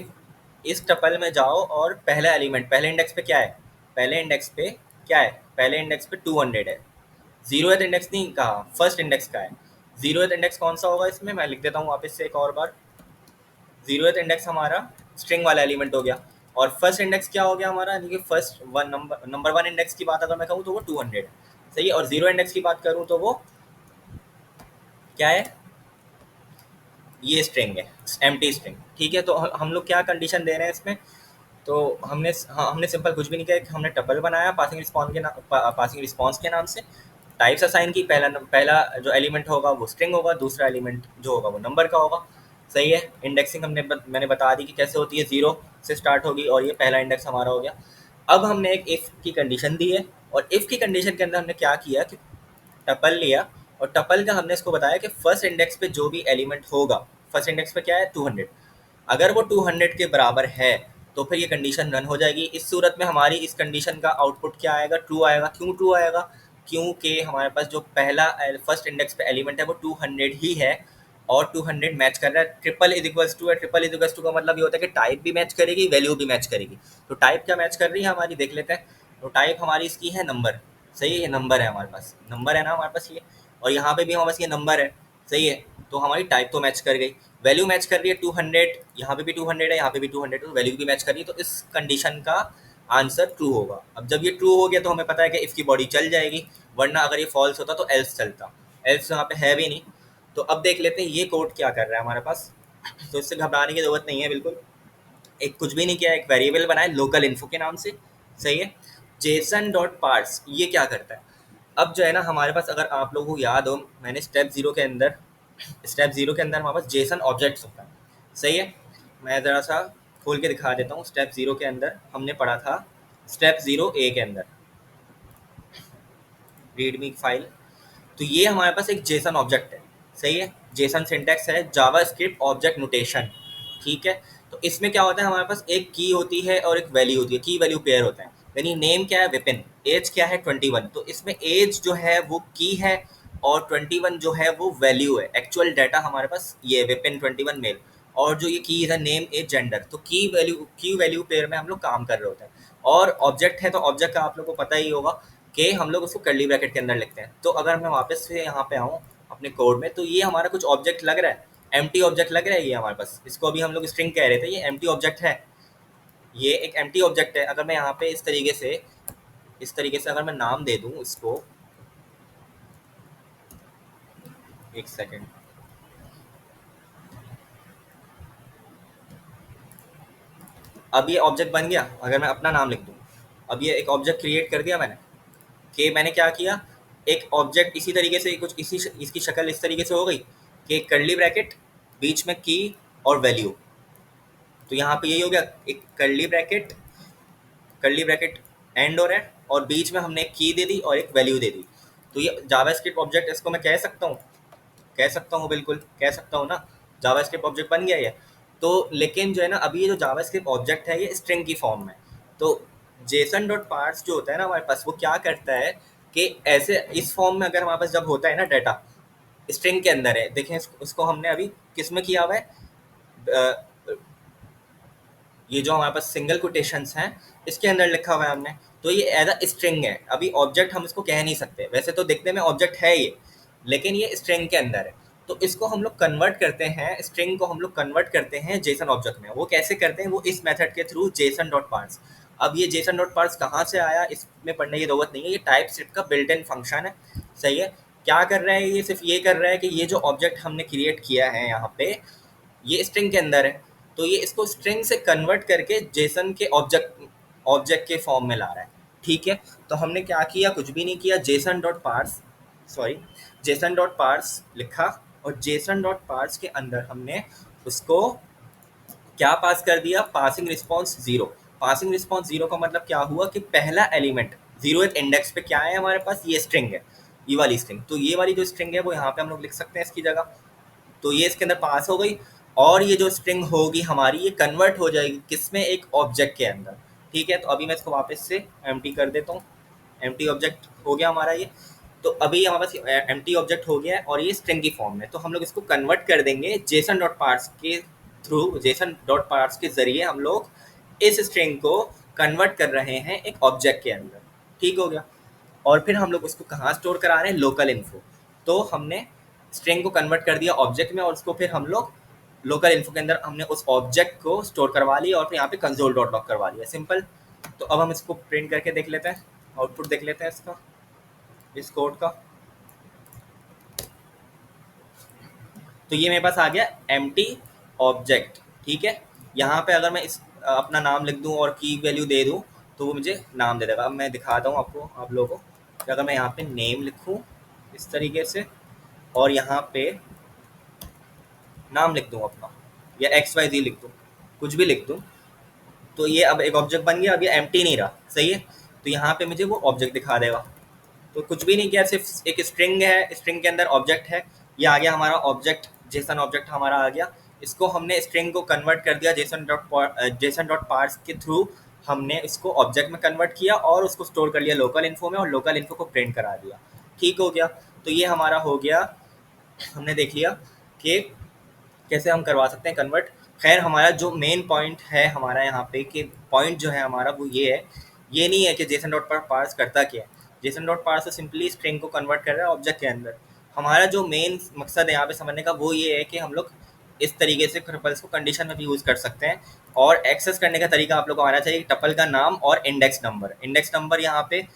इस टपल में जाओ और पहला एलिमेंट पहले इंडेक्स पे क्या है, पहले इंडेक्स पे क्या है, पहले इंडेक्स पे 200 है। जीरोथ इंडेक्स नहीं कहा, फर्स्ट इंडेक्स का है। जीरोथ इंडेक्स कौन सा होगा इसमें, मैं लिख देता हूँ वापस से एक और बार। जीरोथ इंडेक्स हमारा स्ट्रिंग वाला एलिमेंट हो गया, और फर्स्ट इंडेक्स क्या हो गया हमारा, यानी कि first one number one index की बात अगर मैं कहूँ तो वो 200, सही है। और जीरो इंडेक्स की बात करूँ तो वो क्या है, ये स्ट्रिंग है, एम्प्टी स्ट्रिंग, ठीक है। तो हम लोग क्या कंडीशन दे रहे हैं इसमें, तो हमने सिंपल कुछ भी नहीं किया, हमने टपल बनाया पासिंग रिस्पॉन्स के नाम से, टाइप्स असाइन की, पहला जो एलिमेंट होगा वो स्ट्रिंग होगा, दूसरा एलिमेंट जो होगा वो नंबर का होगा, सही है। इंडेक्सिंग मैंने बता दी कि कैसे होती है, जीरो से स्टार्ट होगी और ये पहला इंडेक्स हमारा हो गया। अब हमने एक इफ़ की कंडीशन दी है, और इफ़ की कंडीशन के अंदर हमने क्या किया कि टपल लिया, और टपल का हमने इसको बताया कि फर्स्ट इंडेक्स पे जो भी एलिमेंट होगा, फर्स्ट इंडेक्स पे क्या है 200, अगर वो 200 के बराबर है तो फिर ये कंडीशन रन हो जाएगी। इस सूरत में हमारी इस कंडीशन का आउटपुट क्या आएगा, ट्रू आएगा। क्यों ट्रू आएगा, क्योंकि हमारे पास जो पहला फर्स्ट इंडेक्स पे एलिमेंट है वो 200 ही है, और 200 मैच कर रहा है। ट्रिपल इज इक्वल्स टू है, ट्रिपल इज इक्वल्स टू का मतलब ये होता है कि टाइप भी मैच करेगी, वैल्यू भी मैच करेगी। तो टाइप क्या मैच कर रही है हमारी, देख लेते हैं। तो टाइप हमारी इसकी है नंबर, सही है, ये नंबर है हमारे पास, नंबर है ना हमारे पास ये, और यहाँ पे भी हमारे पास ये नंबर है, सही है। तो हमारी टाइप तो मैच कर गई, वैल्यू मैच कर रही है 200, यहाँ पे भी 200 है, यहाँ पे भी 200 है, तो वैल्यू भी मैच कर रही है। तो इस कंडीशन का आंसर ट्रू होगा। अब जब ये ट्रू हो गया तो हमें पता है कि इफ़ की बॉडी चल जाएगी, वरना अगर ये फॉल्स होता तो एल्स चलता, एल्स यहाँ पे है भी नहीं। तो अब देख लेते हैं ये कोड क्या कर रहा है हमारे पास। तो इससे घबराने की ज़रूरत नहीं है बिल्कुल। एक कुछ भी नहीं किया, एक वेरिएबल बनाए लोकल इन्फो के नाम से, सही है। जेसन डॉट पार्स ये क्या करता है, अब जो है ना हमारे पास, अगर आप लोगों को याद हो, मैंने स्टेप जीरो के अंदर हमारे पास जेसन ऑब्जेक्ट्स होता है, सही है। मैं ज़रा सा खोल के दिखा देता हूँ। स्टेप जीरो के अंदर हमने पढ़ा था, स्टेप जीरो ए के अंदर रीडमी फाइल, तो ये हमारे पास एक जेसन ऑब्जेक्ट है, सही है। जेसन सिंटैक्स है जावा स्क्रिप्ट ऑब्जेक्ट नोटेशन, ठीक है। तो इसमें क्या होता है, हमारे पास एक की होती है और एक वैल्यू होती है, की वैल्यू पेयर होता है। यानी नेम क्या है, विपिन, एज क्या है 21, तो इसमें एज जो है वो की है और 21 जो है वो वैल्यू है, एक्चुअल डाटा हमारे पास ये वेपन 21 मेल, और जो ये कीज है नेम एज जेंडर। तो की वैल्यू पेयर में हम लोग काम कर रहे होते हैं। और ऑब्जेक्ट है तो ऑब्जेक्ट का आप लोग को पता ही होगा कि हम लोग उसको कर्ली ब्रैकेट के अंदर लिखते हैं। तो अगर मैं वापस से यहाँ पे आऊँ अपने कोड में, तो ये हमारा कुछ ऑब्जेक्ट लग रहा है, एम्प्टी ऑब्जेक्ट लग रहा है ये हमारे पास। इसको अभी हम लोग स्ट्रिंग कह रहे थे, ये एम्प्टी ऑब्जेक्ट है, ये एक एम्प्टी ऑब्जेक्ट है। अगर मैं यहाँ पे इस तरीके से अगर मैं नाम दे दूँ इसको, एक सेकेंड, अब ये ऑब्जेक्ट बन गया। अगर मैं अपना नाम लिख दूँ, अब ये एक ऑब्जेक्ट क्रिएट कर दिया मैंने, कि मैंने क्या किया, एक ऑब्जेक्ट इसी तरीके से कुछ इसकी शक्ल इस तरीके से हो गई कि कर्ली ब्रैकेट, बीच में की और वैल्यू। तो यहाँ पे यही हो गया, एक कर्ली ब्रैकेट एंड और बीच में हमने एक की दे दी और एक वैल्यू दे दी। तो ये जावास्क्रिप्ट ऑब्जेक्ट, इसको मैं कह सकता हूँ, बिल्कुल कह सकता हूँ ना, जावास्क्रिप्ट ऑब्जेक्ट बन गया ये। तो लेकिन जो है ना, अभी ये जो जावास्क्रिप्ट ऑब्जेक्ट है ये स्ट्रिंग की फॉर्म में। तो जेसन डॉट पार्स जो होता है ना हमारे पास, वो क्या करता है कि ऐसे इस फॉर्म में अगर हमारे पास जब होता है ना डाटा, स्ट्रिंग के अंदर है, देखें उसको हमने अभी किस में किया हुआ है, ये जो हमारे पास सिंगल कोटेशंस हैं इसके अंदर लिखा हुआ है हमने। तो ये एज अ स्ट्रिंग है, अभी ऑब्जेक्ट हम इसको कह नहीं सकते, वैसे तो दिखने में ऑब्जेक्ट है ये, लेकिन ये स्ट्रिंग के अंदर है। तो इसको हम लोग कन्वर्ट करते हैं, स्ट्रिंग को हम लोग कन्वर्ट करते हैं जेसन ऑब्जेक्ट में। वो कैसे करते हैं, वो इस मेथड के थ्रू, जेसन डॉट पार्स। अब ये जेसन डॉट पार्स कहाँ से आया, इसमें पढ़ने की जरूरत नहीं है, ये टाइप स्क्रिप्ट का बिल्ट इन फंक्शन है। सही है। क्या कर रहा है ये, सिर्फ ये कर रहा है कि ये जो ऑब्जेक्ट हमने क्रिएट किया है यहाँ पे, ये स्ट्रिंग के अंदर है, तो ये इसको स्ट्रिंग से कन्वर्ट करके जेसन के ऑब्जेक्ट के फॉर्म में ला रहा है। ठीक है। तो हमने क्या किया, कुछ भी नहीं किया, जेसन डॉट पार्स लिखा, और जेसन डॉट पार्स के अंदर हमने उसको क्या पास कर दिया, passing response zero. Passing response zero का मतलब क्या हुआ कि पहला एलिमेंट 0th इंडेक्स पे क्या है हमारे पास, ये स्ट्रिंग है, ये वाली स्ट्रिंग। तो ये वाली जो स्ट्रिंग है वो यहाँ पे हम लोग लिख सकते हैं इसकी जगह। तो ये इसके अंदर पास हो गई, और ये जो स्ट्रिंग होगी हमारी, ये कन्वर्ट हो जाएगी किसमें, एक ऑब्जेक्ट के अंदर। ठीक है। तो अभी मैं इसको वापस से एम्प्टी कर देता हूँ, एम्प्टी ऑब्जेक्ट हो गया हमारा ये। तो अभी हमारे पास एम्प्टी ऑब्जेक्ट हो गया है, और ये स्ट्रिंग की फॉर्म में। तो हम लोग इसको कन्वर्ट कर देंगे जेसन डॉट पार्स के थ्रू, जेसन डॉट पार्स के जरिए हम लोग इस स्ट्रिंग को कन्वर्ट कर रहे हैं एक ऑब्जेक्ट के अंदर। ठीक हो गया। और फिर हम लोग उसको कहाँ स्टोर करा रहे हैं, लोकल इन्फो। तो हमने स्ट्रिंग को कन्वर्ट कर दिया ऑब्जेक्ट में, और उसको फिर हम लोग लोकल इन्फो के अंदर हमने उस ऑब्जेक्ट को स्टोर करवा लिया, और फिर यहाँ पे कंसोल डॉट लॉग करवा लिया, सिंपल। तो अब हम इसको प्रिंट करके देख लेते हैं, आउटपुट देख लेते हैं इसका, इस कोड का। तो ये मेरे पास आ गया एम्प्टी ऑब्जेक्ट। ठीक है। यहाँ पे अगर मैं इस अपना नाम लिख दूँ और की वैल्यू दे दूँ, तो वो मुझे नाम दे देगा। अब मैं दिखाता हूँ आपको, आप लोगों को, कि अगर मैं यहाँ पे नेम लिखूँ इस तरीके से, और यहाँ पे नाम लिख दूँ अपना, या XYZ लिख दूँ, कुछ भी लिख दूँ, तो ये अब एक ऑब्जेक्ट बन गया। अब ये एम्प्टी नहीं रहा। सही है। तो यहाँ पे मुझे वो ऑब्जेक्ट दिखा देगा। तो कुछ भी नहीं किया, सिर्फ एक स्ट्रिंग है, स्ट्रिंग के अंदर ऑब्जेक्ट है, ये आ गया हमारा ऑब्जेक्ट, जेसन ऑब्जेक्ट हमारा आ गया। इसको हमने स्ट्रिंग को कन्वर्ट कर दिया जेसन डॉट पार्स के थ्रू, हमने इसको ऑब्जेक्ट में कन्वर्ट किया और उसको स्टोर कर लिया लोकल इन्फो में, और लोकल इन्फो को प्रिंट करा दिया। ठीक हो गया। तो ये हमारा हो गया, हमने देख लिया कि कैसे हम करवा सकते हैं कन्वर्ट। खैर, हमारा जो मेन पॉइंट है हमारा यहाँ पे, कि पॉइंट जो है हमारा वो ये है, ये नहीं है कि जेसन डॉट पार्स करता क्या है। जेसन डॉट पार्स तो सिंपली स्ट्रिंग को कन्वर्ट कर रहा है ऑब्जेक्ट के अंदर। हमारा जो मेन मकसद है यहाँ पे समझने का, वो ये है कि हम लोग इस तरीके से टपल्स को कंडीशन में भी यूज़ कर सकते हैं। और एक्सेस करने का तरीका आप लोग को आना चाहिए, टपल का नाम और इंडेक्स नंबर यहाँ पे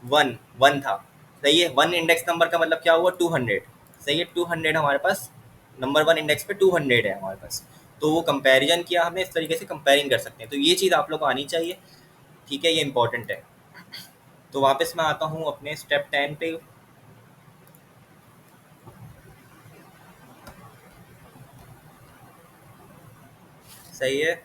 1 था। सही है। 1 इंडेक्स नंबर का मतलब क्या हुआ, 200। सही है। 200 हमारे पास नंबर 1 इंडेक्स पे 200 है हमारे पास। तो वो कंपैरिजन किया हमने, इस तरीके से कंपेयरिंग कर सकते हैं। तो ये चीज़ आप लोग को आनी चाहिए। ठीक है, ये इंपॉर्टेंट है। तो वापस मैं आता हूँ अपने स्टेप 10 पे। सही है।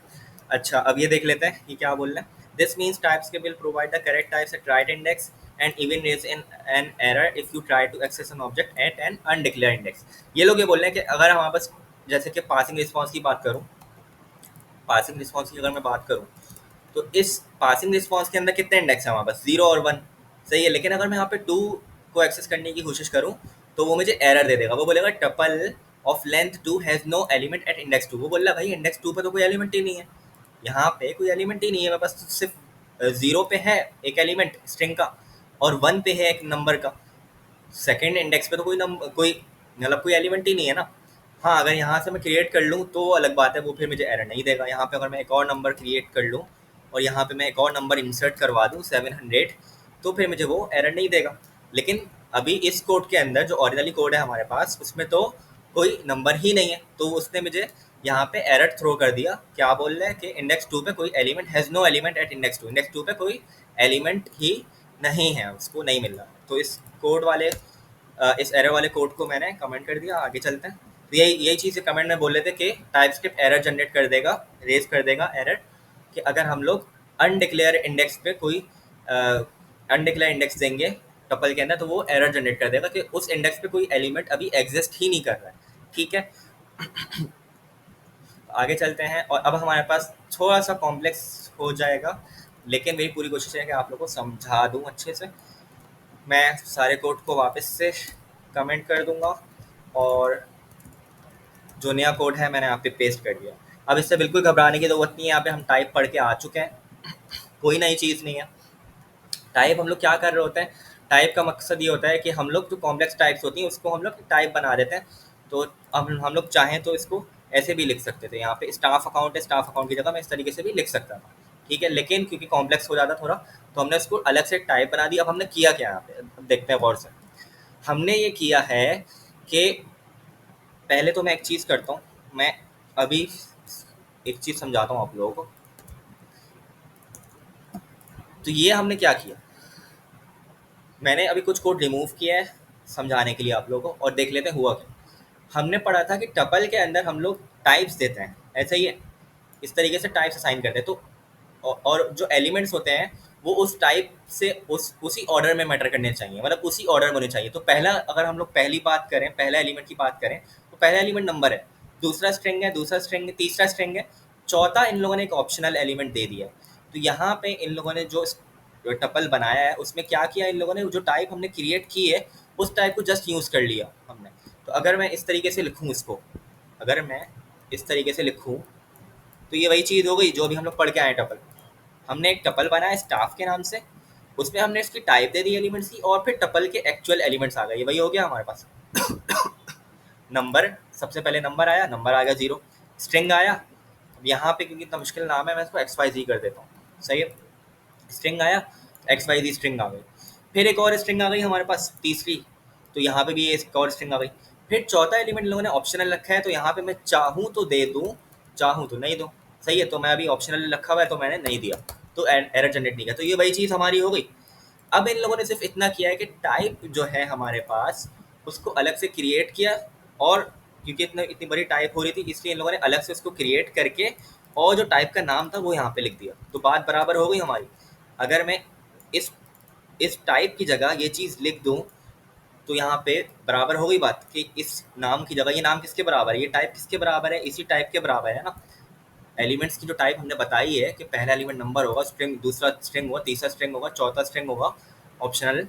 अच्छा, अब ये देख लेते हैं ये क्या बोल रहे हैं। This means types will provide the correct types at right index and even raise in an error if you try to access an object at an undeclared index. ये लोग ये बोल रहे हैं कि अगर हमारे पास, जैसे कि पासिंग रिस्पॉन्स की बात करूँ, पासिंग रिस्पॉन्स की अगर मैं बात करूँ, तो इस पासिंग रिस्पॉन्स के अंदर कितने इंडेक्स हैं हमारे पास, 0 और 1। सही है। लेकिन अगर मैं यहाँ पे 2 को एक्सेस करने की कोशिश करूँ तो वो मुझे एरर दे देगा। वो बोलेगा tuple of length 2 has no element at index 2। वो बोल रहा भाई इंडेक्स 2 पे तो कोई एलिमेंट ही नहीं है, यहाँ पे कोई एलिमेंट ही नहीं है, मेरे पास तो सिर्फ 0 पे है एक एलिमेंट स्ट्रिंग का और 1 पे है एक नंबर का। सेकंड इंडेक्स पे तो कोई मतलब कोई एलिमेंट ही नहीं है ना। हाँ, अगर यहाँ से मैं क्रिएट कर लूँ तो अलग बात है, वो फिर मुझे एरर नहीं देगा। यहाँ पे अगर मैं एक और नंबर क्रिएट कर लूँ और यहाँ पे मैं एक और नंबर इंसर्ट करवा दूँ 700, तो फिर मुझे वो एरर नहीं देगा। लेकिन अभी इस कोड के अंदर जो ओरिजिनली कोड है हमारे पास, उसमें तो कोई नंबर ही नहीं है, तो उसने मुझे यहाँ पे एरर थ्रो कर दिया। क्या बोल रहा है कि इंडेक्स 2 पे कोई element has no element at index 2। Index 2 पे कोई एलिमेंट ही नहीं है, उसको नहीं मिल रहा। तो इस कोड वाले इस एरर वाले कोड को मैंने कमेंट कर दिया। आगे चलते हैं। तो यही चीज़ कमेंट में बोल रहे थे कि टाइपस्क्रिप्ट एरर जनरेट कर देगा, रेज कर देगा एरर, कि अगर हम लोग अनडिक्लेयर इंडेक्स पे कोई अनडिक्लेयर इंडेक्स देंगे टपल के अंदर, तो वो एरर जनरेट कर देगा कि उस इंडेक्स पे कोई एलिमेंट अभी एग्जिस्ट ही नहीं कर रहा है। ठीक है, आगे चलते हैं। और अब हमारे पास थोड़ा सा कॉम्प्लेक्स हो जाएगा, लेकिन मेरी पूरी कोशिश है कि आप लोगों को समझा दूँ अच्छे से। मैं सारे कोड को वापस से कमेंट कर दूंगा और जो नया कोड है मैंने यहाँ पे पेस्ट कर दिया। अब इससे बिल्कुल घबराने की ज़रूरत नहीं है, यहाँ पे हम टाइप पढ़ के आ चुके हैं, कोई नई चीज़ नहीं है। टाइप हम लोग क्या कर रहे होते हैं, टाइप का मकसद ये होता है कि हम लोग जो कॉम्प्लेक्स टाइप्स होती हैं उसको हम लोग टाइप बना देते हैं। तो अब हम लोग चाहें तो इसको ऐसे भी लिख सकते थे, यहाँ पे स्टाफ अकाउंट है, स्टाफ अकाउंट की जगह मैं इस तरीके से भी लिख सकता था। ठीक है, लेकिन क्योंकि कॉम्प्लेक्स हो जाता थोड़ा, तो हमने इसको अलग से टाइप बना दी। अब हमने किया क्या यहाँ पे, अब देखते हैं गौर से। हमने ये किया है कि पहले तो मैं एक चीज़ करता हूँ, मैं अभी एक चीज़ समझाता हूँ आप लोगों को। तो ये हमने क्या किया, मैंने अभी कुछ कोड रिमूव किया है समझाने के लिए आप लोगों को, और देख लेते हैं हुआ क्या। हमने पढ़ा था कि टपल के अंदर हम लोग टाइप्स देते हैं, ऐसा ही है, इस तरीके से टाइप्स असाइन करते हैं। तो और जो एलिमेंट्स होते हैं वो उस टाइप से उसी ऑर्डर में मैटर करने चाहिए, मतलब उसी ऑर्डर में होने चाहिए। तो पहला, अगर हम लोग पहली बात करें, पहला एलिमेंट की बात करें, तो पहला एलिमेंट नंबर है, दूसरा स्ट्रिंग है, दूसरा स्ट्रिंग है, तीसरा स्ट्रिंग है, चौथा इन लोगों ने एक ऑप्शनल एलिमेंट दे दिया है। तो यहाँ पे इन लोगों ने जो टपल बनाया है उसमें क्या किया, इन लोगों ने जो टाइप हमने क्रिएट की है उस टाइप को जस्ट यूज़ कर लिया हमने। तो अगर मैं इस तरीके से लिखूँ इसको, अगर मैं इस तरीके से लिखूँ, तो ये वही चीज़ हो गई जो अभी हम लोग पढ़ के आए टपल। हमने एक टपल बनाया स्टाफ के नाम से, उसमें हमने इसकी टाइप दे दी एलिमेंट्स की, और फिर टपल के एक्चुअल एलिमेंट्स आ गए। ये वही हो गया हमारे पास। नंबर, सबसे पहले नंबर आया, नंबर आ गया 0। स्ट्रिंग आया, अब यहाँ पे क्योंकि इतना मुश्किल नाम है मैं इसको XYZ कर देता हूँ, सही है। स्ट्रिंग आया, XYZ स्ट्रिंग आ गई। फिर एक और स्ट्रिंग आ गई हमारे पास तीसरी, तो यहाँ पे भी ये एक और स्ट्रिंग आ गई। फिर चौथा एलिमेंट लोगों ने ऑप्शनल रखा है, तो यहाँ पे मैं चाहूँ तो दे दूँ, चाहूँ तो नहीं दूँ, सही है। तो मैं अभी ऑप्शनल रखा हुआ है तो मैंने नहीं दिया, तो एरर जनरेट नहीं किया। तो ये वही चीज़ हमारी हो गई। अब इन लोगों ने सिर्फ इतना किया है कि टाइप जो है हमारे पास उसको अलग से क्रिएट किया, और क्योंकि इतनी बड़ी टाइप हो रही थी इसलिए इन लोगों ने अलग से उसको क्रिएट करके और जो टाइप का नाम था वो यहाँ पे लिख दिया। तो बात बराबर हो गई हमारी। अगर मैं इस इस टाइप की जगह ये चीज़ लिख दूँ तो यहाँ पे बराबर हो गई बात, कि इस नाम की जगह ये नाम किसके बराबर है, ये टाइप किसके बराबर है, इसी टाइप के बराबर है ना। एलिमेंट्स की जो टाइप हमने बताई है कि पहला एलिमेंट नंबर होगा, स्ट्रिंग, दूसरा स्ट्रिंग होगा, तीसरा स्ट्रिंग होगा, चौथा स्ट्रिंग होगा ऑप्शनल।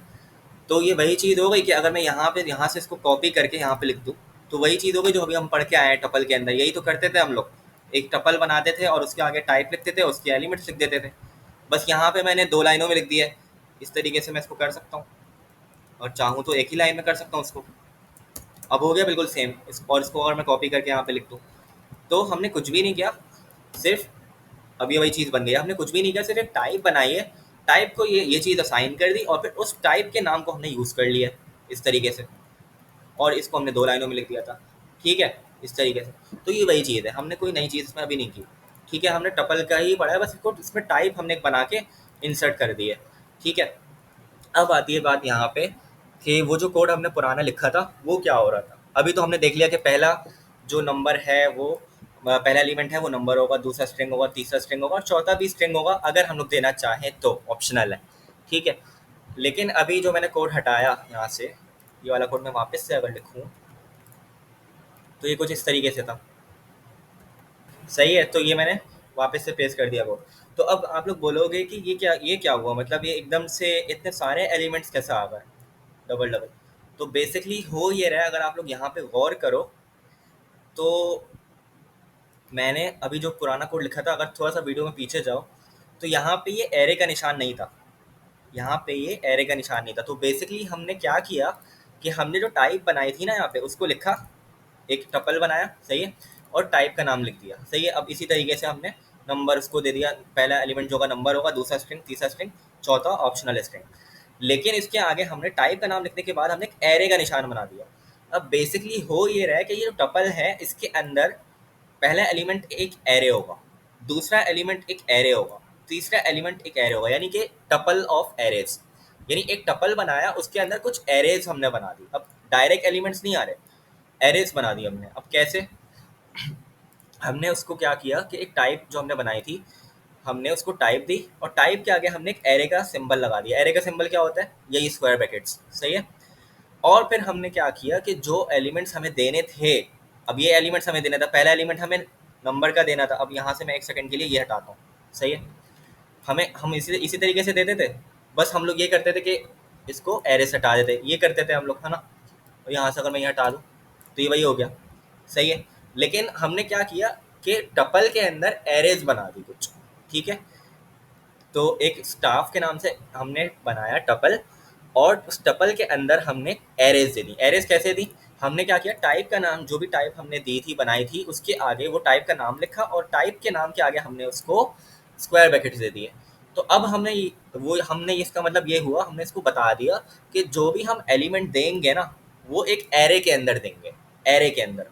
तो ये वही चीज़ हो गई कि अगर मैं यहाँ से इसको कॉपी करके यहाँ पे लिख दूँ, तो वही चीज़ हो गई जो अभी हम पढ़ के आए हैं टपल के अंदर। यही तो करते थे हम लोग, एक टपल बनाते थे और उसके आगे टाइप लिखते थे, उसके एलिमेंट्स लिख देते थे। बस यहाँ पे मैंने 2 लाइनों में लिख दिया है। इस तरीके से मैं इसको कर सकता हूँ, और चाहूँ तो एक ही लाइन में कर सकता हूँ इसको। अब हो गया बिल्कुल सेम। और इसको अगर मैं कॉपी करके यहाँ पे लिख दूँ, तो हमने कुछ भी नहीं किया, सिर्फ अब ये वही चीज़ बन गई है। हमने कुछ भी नहीं किया, सिर्फ एक टाइप बनाई है, टाइप को ये चीज़ असाइन कर दी, और फिर उस टाइप के नाम को हमने यूज़ कर लिया इस तरीके से, और इसको हमने 2 लाइनों में लिख दिया था। ठीक है, इस तरीके से। तो ये वही चीज़ है, हमने कोई नई चीज़ इसमें अभी नहीं की। ठीक है, हमने टपल का ही पढ़ा है, बस इसको इसमें टाइप हमने बना के इंसर्ट कर दी है। ठीक है, अब आती है बात यहाँ पे कि वो जो कोड हमने पुराना लिखा था वो क्या हो रहा था। अभी तो हमने देख लिया कि पहला जो नंबर है वो पहला एलिमेंट है वो नंबर होगा, दूसरा स्ट्रिंग होगा, तीसरा स्ट्रिंग होगा, और चौथा भी स्ट्रिंग होगा अगर हम लोग देना चाहें तो, ऑप्शनल है। ठीक है, लेकिन अभी जो मैंने कोड हटाया यहाँ से, ये वाला कोड मैं वापस से अगर लिखूँ तो ये कुछ इस तरीके से था, सही है। तो ये मैंने वापस से पेस्ट कर दिया कोड। तो अब आप लोग बोलोगे कि ये क्या हुआ, मतलब ये एकदम से इतने सारे एलिमेंट्स कैसे आ गए। Double double. तो बेसिकली हो ये रहा है, अगर आप लोग यहाँ पे गौर करो तो मैंने अभी जो पुराना कोड लिखा था, अगर थोड़ा सा वीडियो में पीछे जाओ तो यहाँ पे ये एरे का निशान नहीं था, यहाँ पे ये एरे का निशान नहीं था। तो बेसिकली हमने क्या किया कि हमने जो टाइप बनाई थी ना यहाँ पे, उसको लिखा, एक टपल बनाया, सही है, और टाइप का नाम लिख दिया, सही है। अब इसी तरीके से हमने नंबर उसको दे दिया, पहला एलिमेंट जो होगा नंबर होगा, दूसरा स्ट्रिंग, तीसरा स्ट्रिंग, चौथा ऑप्शनल स्ट्रिंग। लेकिन इसके आगे हमने टाइप का नाम लिखने के बाद हमने एक एरे का निशान बना दिया। अब बेसिकली हो ये रहा है कि ये जो टपल है इसके अंदर पहला एलिमेंट एक एरे होगा, दूसरा एलिमेंट एक एरे होगा, तीसरा एलिमेंट एक एरे होगा, यानी कि टपल ऑफ एरेज। यानी एक टपल बनाया, उसके अंदर कुछ एरेज हमने बना दी। अब डायरेक्ट एलिमेंट्स नहीं आ रहे, एरेज बना दी हमने। अब कैसे? हमने उसको क्या किया कि एक टाइप जो हमने बनाई थी, हमने उसको टाइप दी, और टाइप के आगे हमने एक एरे का सिंबल लगा दिया। एरे का सिंबल क्या होता है? यही स्क्वायर ब्रैकेट्स, सही है। और फिर हमने क्या किया कि जो एलिमेंट्स हमें देने थे, अब ये एलिमेंट्स हमें देना था, पहला एलिमेंट हमें नंबर का देना था। अब यहाँ से मैं एक सेकंड के लिए ये हटाता हूँ, सही है। हम इसी इसी तरीके से देते थे, बस हम लोग ये करते थे कि इसको एरे से हटा देते, ये करते थे हम लोग, है ना। और यहाँ से अगर मैं ये हटा दूँ तो ये वही हो गया, सही है। लेकिन हमने क्या किया कि टपल के अंदर एरेज बना दी कुछ, ठीक है। तो एक स्टाफ के नाम से हमने बनाया टपल, और उस टपल के अंदर हमने एरेज दे दी। एरेज कैसे दी? हमने क्या किया, टाइप का नाम, जो भी टाइप हमने दी थी, बनाई थी, उसके आगे वो टाइप का नाम लिखा, और टाइप के नाम के आगे हमने उसको स्क्वायर ब्रैकेट्स दे दिए। तो अब हमने इसका मतलब ये हुआ, हमने इसको बता दिया कि जो भी हम एलिमेंट देंगे ना, वो एक एरे के अंदर देंगे। एरे के अंदर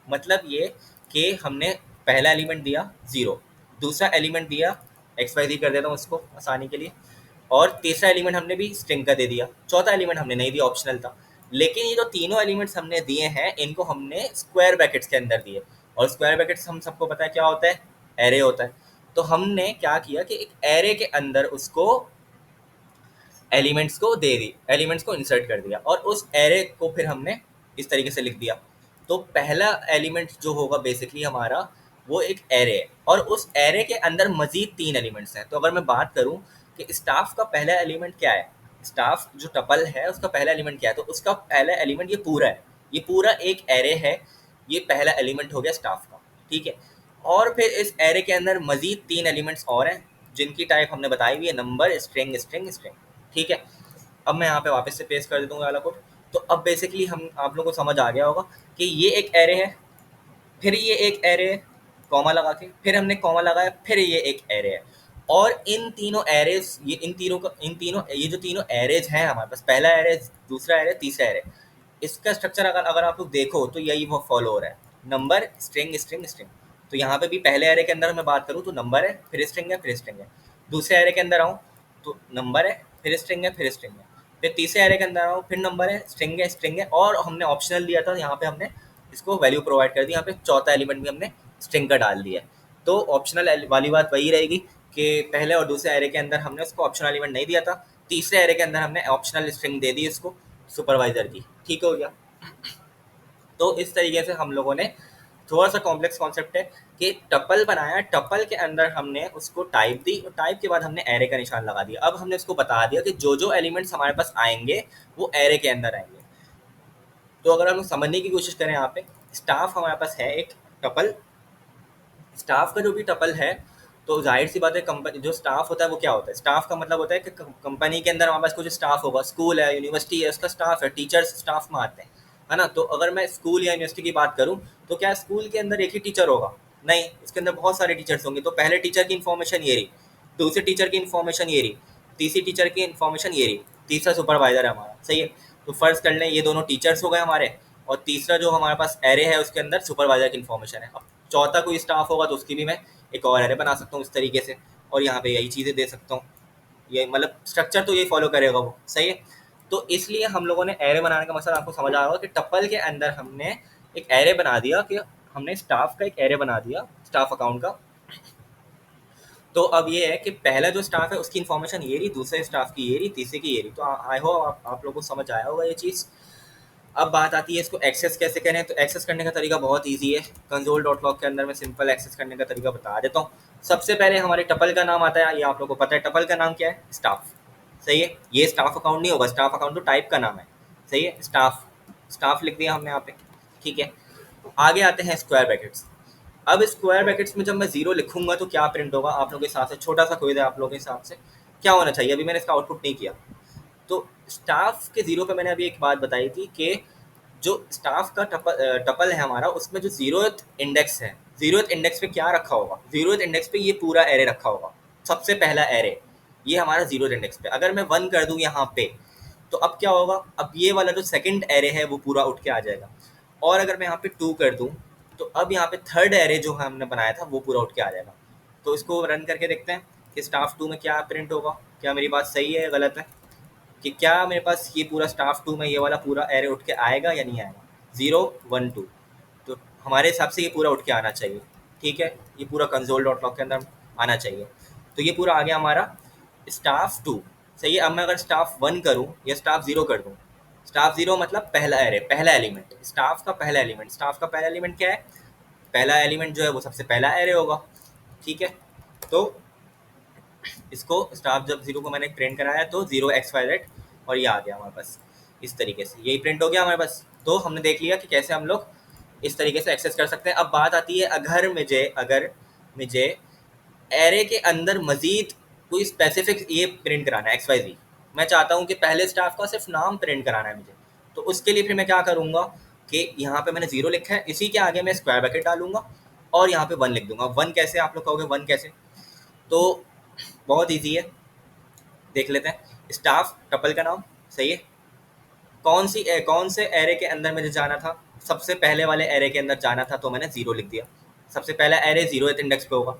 मतलब ये कि हमने पहला एलिमेंट दिया 0, दूसरा एलिमेंट दिया एक्स वाई जी, कर देता हूँ उसको आसानी के लिए, और तीसरा एलिमेंट हमने भी स्ट्रिंग का दे दिया, चौथा एलिमेंट हमने नहीं दिया, ऑप्शनल था। लेकिन ये जो तीनों एलिमेंट्स हमने दिए हैं, इनको हमने स्क्वायर ब्रैकेट्स के अंदर दिए, और स्क्वायर ब्रैकेट्स हम सबको पता है क्या होता है, एरे होता है। तो हमने क्या किया कि एक एरे के अंदर उसको एलिमेंट्स को दे दी, एलिमेंट्स को इंसर्ट कर दिया, और उस एरे को फिर हमने इस तरीके से लिख दिया। तो पहला एलिमेंट जो होगा बेसिकली हमारा, वो एक एरे है, और उस एरे के अंदर मजीद 3 एलिमेंट्स हैं। तो अगर मैं बात करूं कि स्टाफ का पहला एलिमेंट क्या है, स्टाफ जो टपल है उसका पहला एलिमेंट क्या है, तो उसका पहला एलिमेंट ये पूरा है, ये पूरा एक एरे है, ये पहला एलिमेंट हो गया स्टाफ का, ठीक है। और फिर इस एरे के अंदर मजीद 3 एलिमेंट्स और हैं, जिनकी टाइप हमने बताई हुई है, नंबर, स्ट्रिंग, स्ट्रिंग, स्ट्रिंग, ठीक है। अब मैं यहाँ पे वापस से पेस्ट कर दूंगा वाला कोड। तो अब बेसिकली हम आप लोगों को समझ आ गया होगा कि ये एक एरे है, फिर ये एक एरे है, कॉमा लगा के, फिर हमने कॉमा लगाया, फिर ये एक एरे है। और इन तीनों एरेज, ये जो तीनों एरेज हैं हमारे पास, पहला एरे, दूसरा एरे, तीसरा एरे, इसका स्ट्रक्चर अगर अगर आप लोग देखो तो यही वो फॉलो हो रहा है, नंबर, स्ट्रिंग, स्ट्रिंग, स्ट्रिंग। तो यहाँ पे भी पहले एरे के अंदर मैं बात करूँ तो नंबर है, फिर स्ट्रिंग है, फिर स्ट्रिंग है। दूसरे एरे के अंदर आऊँ तो नंबर है, फिर स्ट्रिंग है, फिर स्ट्रिंग है। फिर तीसरे एरे के अंदर आऊँ, फिर नंबर है, स्ट्रिंग है, स्ट्रिंग है, और हमने ऑप्शनल दिया था, यहाँ पे हमने इसको वैल्यू प्रोवाइड कर दी, यहाँ पे चौथा एलिमेंट भी हमने स्ट्रिंग का डाल दिया। तो ऑप्शनल वाली बात वही रहेगी कि पहले और दूसरे एरे के अंदर हमने उसको ऑप्शनल एलिमेंट नहीं दिया था, तीसरे एरे के अंदर हमने ऑप्शनल स्ट्रिंग दे दी इसको, सुपरवाइजर की, ठीक हो गया। तो इस तरीके से हम लोगों ने, थोड़ा सा कॉम्प्लेक्स कॉन्सेप्ट है कि टपल बनाया, टपल के अंदर हमने उसको टाइप दी, और टाइप के बाद हमने एरे का निशान लगा दिया। अब हमने उसको बता दिया कि जो जो एलिमेंट्स हमारे पास आएंगे वो एरे के अंदर आएंगे। तो अगर हम समझने की कोशिश करें, यहाँ पे स्टाफ हमारे पास है एक टपल, स्टाफ का जो भी टपल है, तो जाहिर सी बात है, कंपनी जो स्टाफ होता है वो क्या होता है, स्टाफ का मतलब होता है कि कंपनी के अंदर हमारे पास कुछ स्टाफ होगा, स्कूल है, यूनिवर्सिटी है, उसका स्टाफ है, टीचर्स स्टाफ में आते हैं, है ना। तो अगर मैं स्कूल या यूनिवर्सिटी की बात करूँ तो क्या स्कूल के अंदर एक ही टीचर होगा? नहीं, उसके अंदर बहुत सारे टीचर्स होंगे। तो पहले टीचर की इन्फॉर्मेशन ये रही, दूसरे टीचर की इन्फॉर्मेशन ये रही, तीसरी टीचर की इन्फॉर्मेशन ये रही, तीसरा सुपरवाइजर है हमारा, सही है। तो फर्ज कर लें ये दोनों टीचर्स हो गए हमारे, और तीसरा जो हमारे पास एरे है उसके अंदर सुपरवाइजर की इन्फॉर्मेशन है। अब चौथा कोई स्टाफ होगा तो उसकी भी मैं एक और एरे बना सकता हूँ इस तरीके से, और यहाँ पे यही चीज़ें दे सकता हूँ। ये मतलब स्ट्रक्चर तो यही फॉलो करेगा वो, सही है। तो इसलिए हम लोगों ने एरे बनाने का मकसद आपको समझ आ रहा होगा कि टप्पल के अंदर हमने एक एरे बना दिया, कि हमने स्टाफ का एक एरे बना दिया, स्टाफ अकाउंट का। तो अब ये है कि पहला जो स्टाफ है उसकी इन्फॉर्मेशन ये रही, दूसरे स्टाफ की ये रही, तीसरे की ये रही। तो आई होप आप लोगों को समझ आया होगा ये चीज़। अब बात आती है इसको एक्सेस कैसे करें। तो एक्सेस करने का तरीका बहुत ईजी है, कंसोल.log के अंदर मैं सिंपल एक्सेस करने का तरीका बता देता हूँ। सबसे पहले हमारे टपल का नाम आता है, ये आप लोगों को पता है, टपल का नाम क्या है, स्टाफ। सही है, ये स्टाफ अकाउंट नहीं होगा, स्टाफ अकाउंट तो टाइप का नाम है। सही है, स्टाफ, स्टाफ लिख दिया हमने यहाँ पे। ठीक है, आगे आते हैं स्क्वायर ब्रैकेट्स। अब स्क्वायर ब्रैकेट्स में जब मैं जीरो लिखूंगा तो क्या प्रिंट होगा आप लोगों के हिसाब से, छोटा सा क्विज है आप लोगों के हिसाब से, क्या होना चाहिए? अभी मैंने इसका आउटपुट नहीं किया। तो स्टाफ के जीरो पे मैंने अभी एक बात बताई थी कि जो स्टाफ का टपल है हमारा, उसमें जो जीरोथ इंडेक्स है, जीरोथ इंडेक्स पे क्या रखा होगा? जीरोथ इंडेक्स पे ये पूरा एरे रखा होगा, सबसे पहला एरे ये हमारा जीरोथ इंडेक्स पे। अगर मैं 1 कर दूं यहाँ पे तो अब क्या होगा? अब ये वाला जो सेकंड एरे है वो पूरा उठ के आ जाएगा। और अगर मैं यहाँ पे 2 कर दूं तो अब यहाँ पे थर्ड एरे जो हमने बनाया था वो पूरा उठ के आ जाएगा। तो इसको रन करके देखते हैं कि स्टाफ 2 में क्या प्रिंट होगा। क्या मेरी बात सही है या गलत है? कि क्या मेरे पास ये पूरा स्टाफ 2 में ये वाला पूरा एरे उठ के आएगा या नहीं आएगा? 0 1 2, तो हमारे हिसाब से ये पूरा उठ के आना चाहिए। ठीक है, ये पूरा कंसोल डॉट लॉग के अंदर आना चाहिए। तो ये पूरा आ गया हमारा स्टाफ 2। सही है, अब मैं अगर स्टाफ 1 करूँ या स्टाफ 0 कर दूँ, स्टाफ 0 मतलब पहला एरे, पहला एलिमेंट, स्टाफ का पहला एलिमेंट। स्टाफ का पहला एलिमेंट क्या है? पहला एलिमेंट जो है वो सबसे पहला एरे होगा। ठीक है, तो इसको स्टाफ जब 0 को मैंने प्रिंट कराया तो 0 XYZ, और ये आ गया हमारे पास। इस तरीके से यही प्रिंट हो गया हमारे पास। तो हमने देख लिया कि कैसे हम लोग इस तरीके से एक्सेस कर सकते हैं। अब बात आती है, अगर मुझे एरे के अंदर मजीद कोई स्पेसिफिक ये प्रिंट कराना है XYZ, मैं चाहता हूँ कि पहले स्टाफ का सिर्फ नाम प्रिंट कराना है मुझे, तो उसके लिए फिर मैं क्या करूँगा कि यहाँ पे मैंने 0 लिखा है, इसी के आगे मैं स्क्वायर ब्रैकेट डालूंगा और यहाँ पे 1 लिख दूंगा। 1 कैसे? आप लोग कहोगे 1 कैसे? तो बहुत ईजी है, देख लेते हैं। स्टाफ टपल का नाम, सही है, कौन से एरे के अंदर मुझे जाना था? सबसे पहले वाले एरे के अंदर जाना था, तो मैंने 0 लिख दिया। सबसे पहला एरे 0th इंडेक्स पे होगा।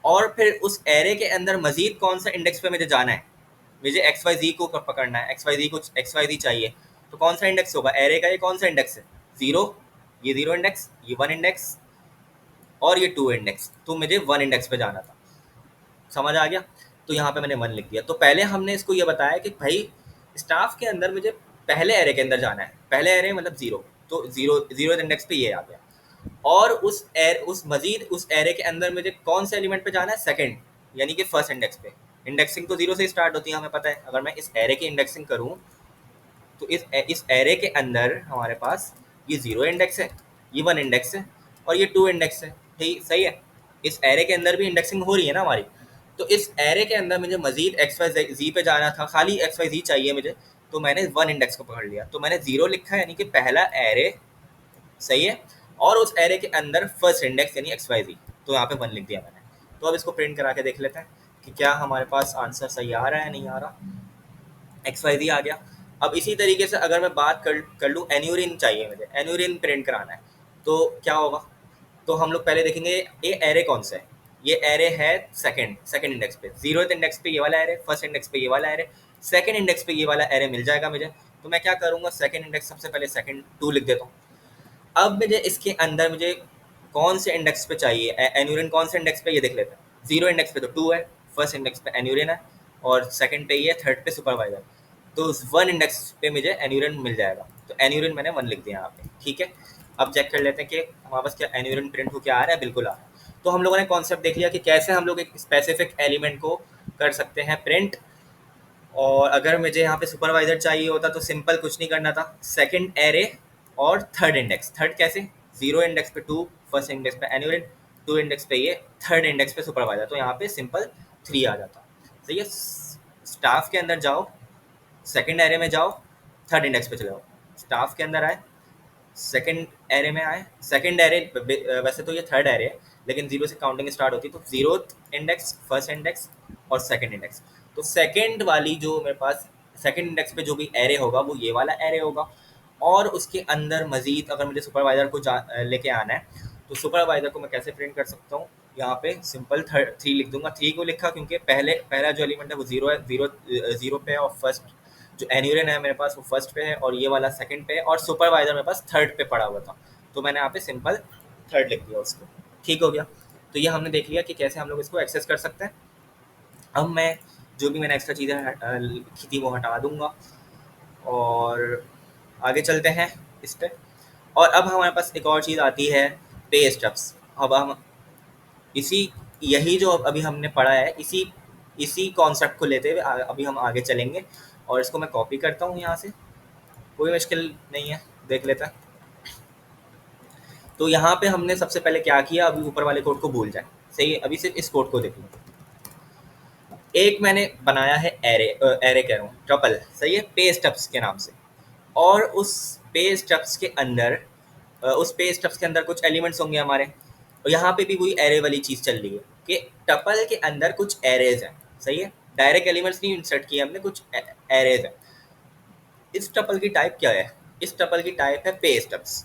और फिर उस एरे के अंदर मजीद कौन सा इंडेक्स पे मुझे जाना है? मुझे XYZ को पकड़ना है, XYZ चाहिए, तो कौन सा इंडेक्स होगा एरे का? ये कौन सा इंडेक्स है? 0, ये 0 इंडेक्स, ये 1 इंडेक्स और ये 2 इंडेक्स, तो मुझे 1 इंडेक्स पे जाना था। समझ आ गया? तो यहाँ पे मैंने 1 लिख दिया। तो पहले हमने इसको ये बताया कि भाई स्टाफ के अंदर मुझे पहले एरे के अंदर जाना है, पहले एरे मतलब 0, तो 0 इंडेक्स पे ये आ गया। और उस मजीद उस एरे के अंदर मुझे कौन से एलिमेंट पे जाना है? सेकंड, यानी कि फर्स्ट इंडेक्स पे। इंडेक्सिंग तो 0 से स्टार्ट होती है, हमें पता है। अगर मैं इस एरे की इंडेक्सिंग करूँ तो इस एरे के अंदर हमारे पास ये 0 इंडेक्स है, ये 1 इंडेक्स है और ये 2 इंडेक्स है। ठीक, सही है, इस एरे के अंदर भी इंडेक्सिंग हो रही है ना हमारी। तो इस एरे के अंदर मुझे मजीद XYZ पे जाना था, खाली XYZ चाहिए मुझे, तो मैंने 1 इंडेक्स को पकड़ लिया, तो मैंने 0 लिखा है, यानी कि पहला एरे। सही है, और उस एरे के अंदर फर्स्ट इंडेक्स यानी XYZ, तो यहाँ पे 1 लिख दिया मैंने। तो अब इसको प्रिंट करा के देख लेते हैं कि क्या हमारे पास आंसर सही आ रहा है, नहीं आ रहा। XYZ आ गया। अब इसी तरीके से अगर मैं बात कर लूँ, एन्यूरिन चाहिए मुझे, एन्यूरिन प्रिंट कराना है, तो क्या होगा? तो हम लोग पहले देखेंगे ये एरे कौन सा है। ये एरे है सेकंड इंडेक्स पे, 0th इंडेक्स पे ये वाला एरे, फर्स्ट इंडेक्स पे ये वाला एरे, सेकंड इंडेक्स पे ये वाला एरे मिल जाएगा मुझे। तो मैं क्या करूँगा, सेकंड इंडेक्स सबसे पहले सेकंड 2 लिख देता हूँ। अब मुझे इसके अंदर मुझे कौन से इंडेक्स पे चाहिए एन्यूरिन, कौन से इंडेक्स पे, ये देख लेते हैं। 0 इंडेक्स पे तो 2 है, फर्स्ट इंडेक्स पे एन्यूरिन है और सेकंड पे ये, थर्ड पे सुपरवाइजर, तो उस 1 इंडेक्स पे मुझे एन्यूरिन मिल जाएगा। तो एन्यूरिन मैंने 1 लिख दिया यहाँ पे। ठीक है, अब चेक कर लेते हैं कि हमारे पास क्या एन्यूरिन प्रिंट हो क्या आ रहा है। बिल्कुल आ रहा है। तो हम लोगों ने कॉन्सेप्ट देख लिया कि कैसे हम लोग एक स्पेसिफिक एलिमेंट को कर सकते हैं प्रिंट। और अगर मुझे यहाँ पे सुपरवाइजर चाहिए होता तो सिंपल कुछ नहीं करना था, सेकंड एरे और थर्ड इंडेक्स। थर्ड कैसे? 0 इंडेक्स पे 2, फर्स्ट इंडेक्स पे एन्यूरिन, 2 इंडेक्स पे ये, थर्ड इंडेक्स पे सुपरवाइजर, तो यहाँ पे सिंपल 3 आ जाता। सही है, स्टाफ के अंदर जाओ, सेकंड एरे में जाओ, थर्ड इंडेक्स पे चले जाओ, स्टाफ के अंदर आए, सेकंड एरे में आए, सेकंड एरे, वैसे तो ये थर्ड एरे है लेकिन 0 से काउंटिंग स्टार्ट होती है, तो 0th इंडेक्स, फर्स्ट इंडेक्स और सेकंड इंडेक्स। तो सेकंड वाली जो मेरे पास सेकंड इंडेक्स पे जो भी एरे होगा वो ये वाला एरे होगा। और उसके अंदर मजीद अगर मुझे सुपरवाइजर को लेके आना है, तो सुपरवाइजर को मैं कैसे प्रिंट कर सकता हूँ? यहाँ पे सिंपल 3 लिख दूंगा। 3 को लिखा क्योंकि पहला जो एलिमेंट है वो 0 है, 0 पे है, और फर्स्ट जो एन्यूरिन है मेरे पास वो फर्स्ट पे है और ये वाला सेकंड पे है, और सुपरवाइजर मेरे पास थर्ड पे पड़ा हुआ था, तो मैंने यहाँ पे सिंपल थर्ड लिख दिया उसको। ठीक हो गया। तो ये हमने देख लिया कि कैसे हम लोग इसको एक्सेस कर सकते हैं। अब मैं जो भी मैंने एक्स्ट्रा चीज़ें लिखी थी वो हटा दूंगा और आगे चलते हैं इस पर। और अब हमारे पास एक और चीज़ आती है, पे स्टेप्स। अब हम इसी यही जो अभी हमने पढ़ा है, इसी कॉन्सेप्ट को लेते हुए अभी हम आगे चलेंगे। और इसको मैं कॉपी करता हूँ यहाँ से, कोई मुश्किल नहीं है, देख लेते हैं। तो यहाँ पे हमने सबसे पहले क्या किया, अभी ऊपर वाले कोड को भूल जाए, सही है। अभी सिर्फ इस कोड को देख लो। एक मैंने बनाया है एरे, एरे कह रहा हूँ ट्रपल, सही है, पे स्टब्स के नाम से। और उस पे स्टब्स के अंदर उस पे स्टब्स के अंदर कुछ एलिमेंट्स होंगे हमारे। और यहाँ पे भी वही एरे वाली चीज़ चल रही है कि टपल के अंदर कुछ एरेज हैं, सही है। डायरेक्ट एलिमेंट्स नहीं इंसर्ट किए हमने, कुछ एरेज हैं। इस टपल की टाइप क्या है, इस टपल की टाइप है पे स्टब्स।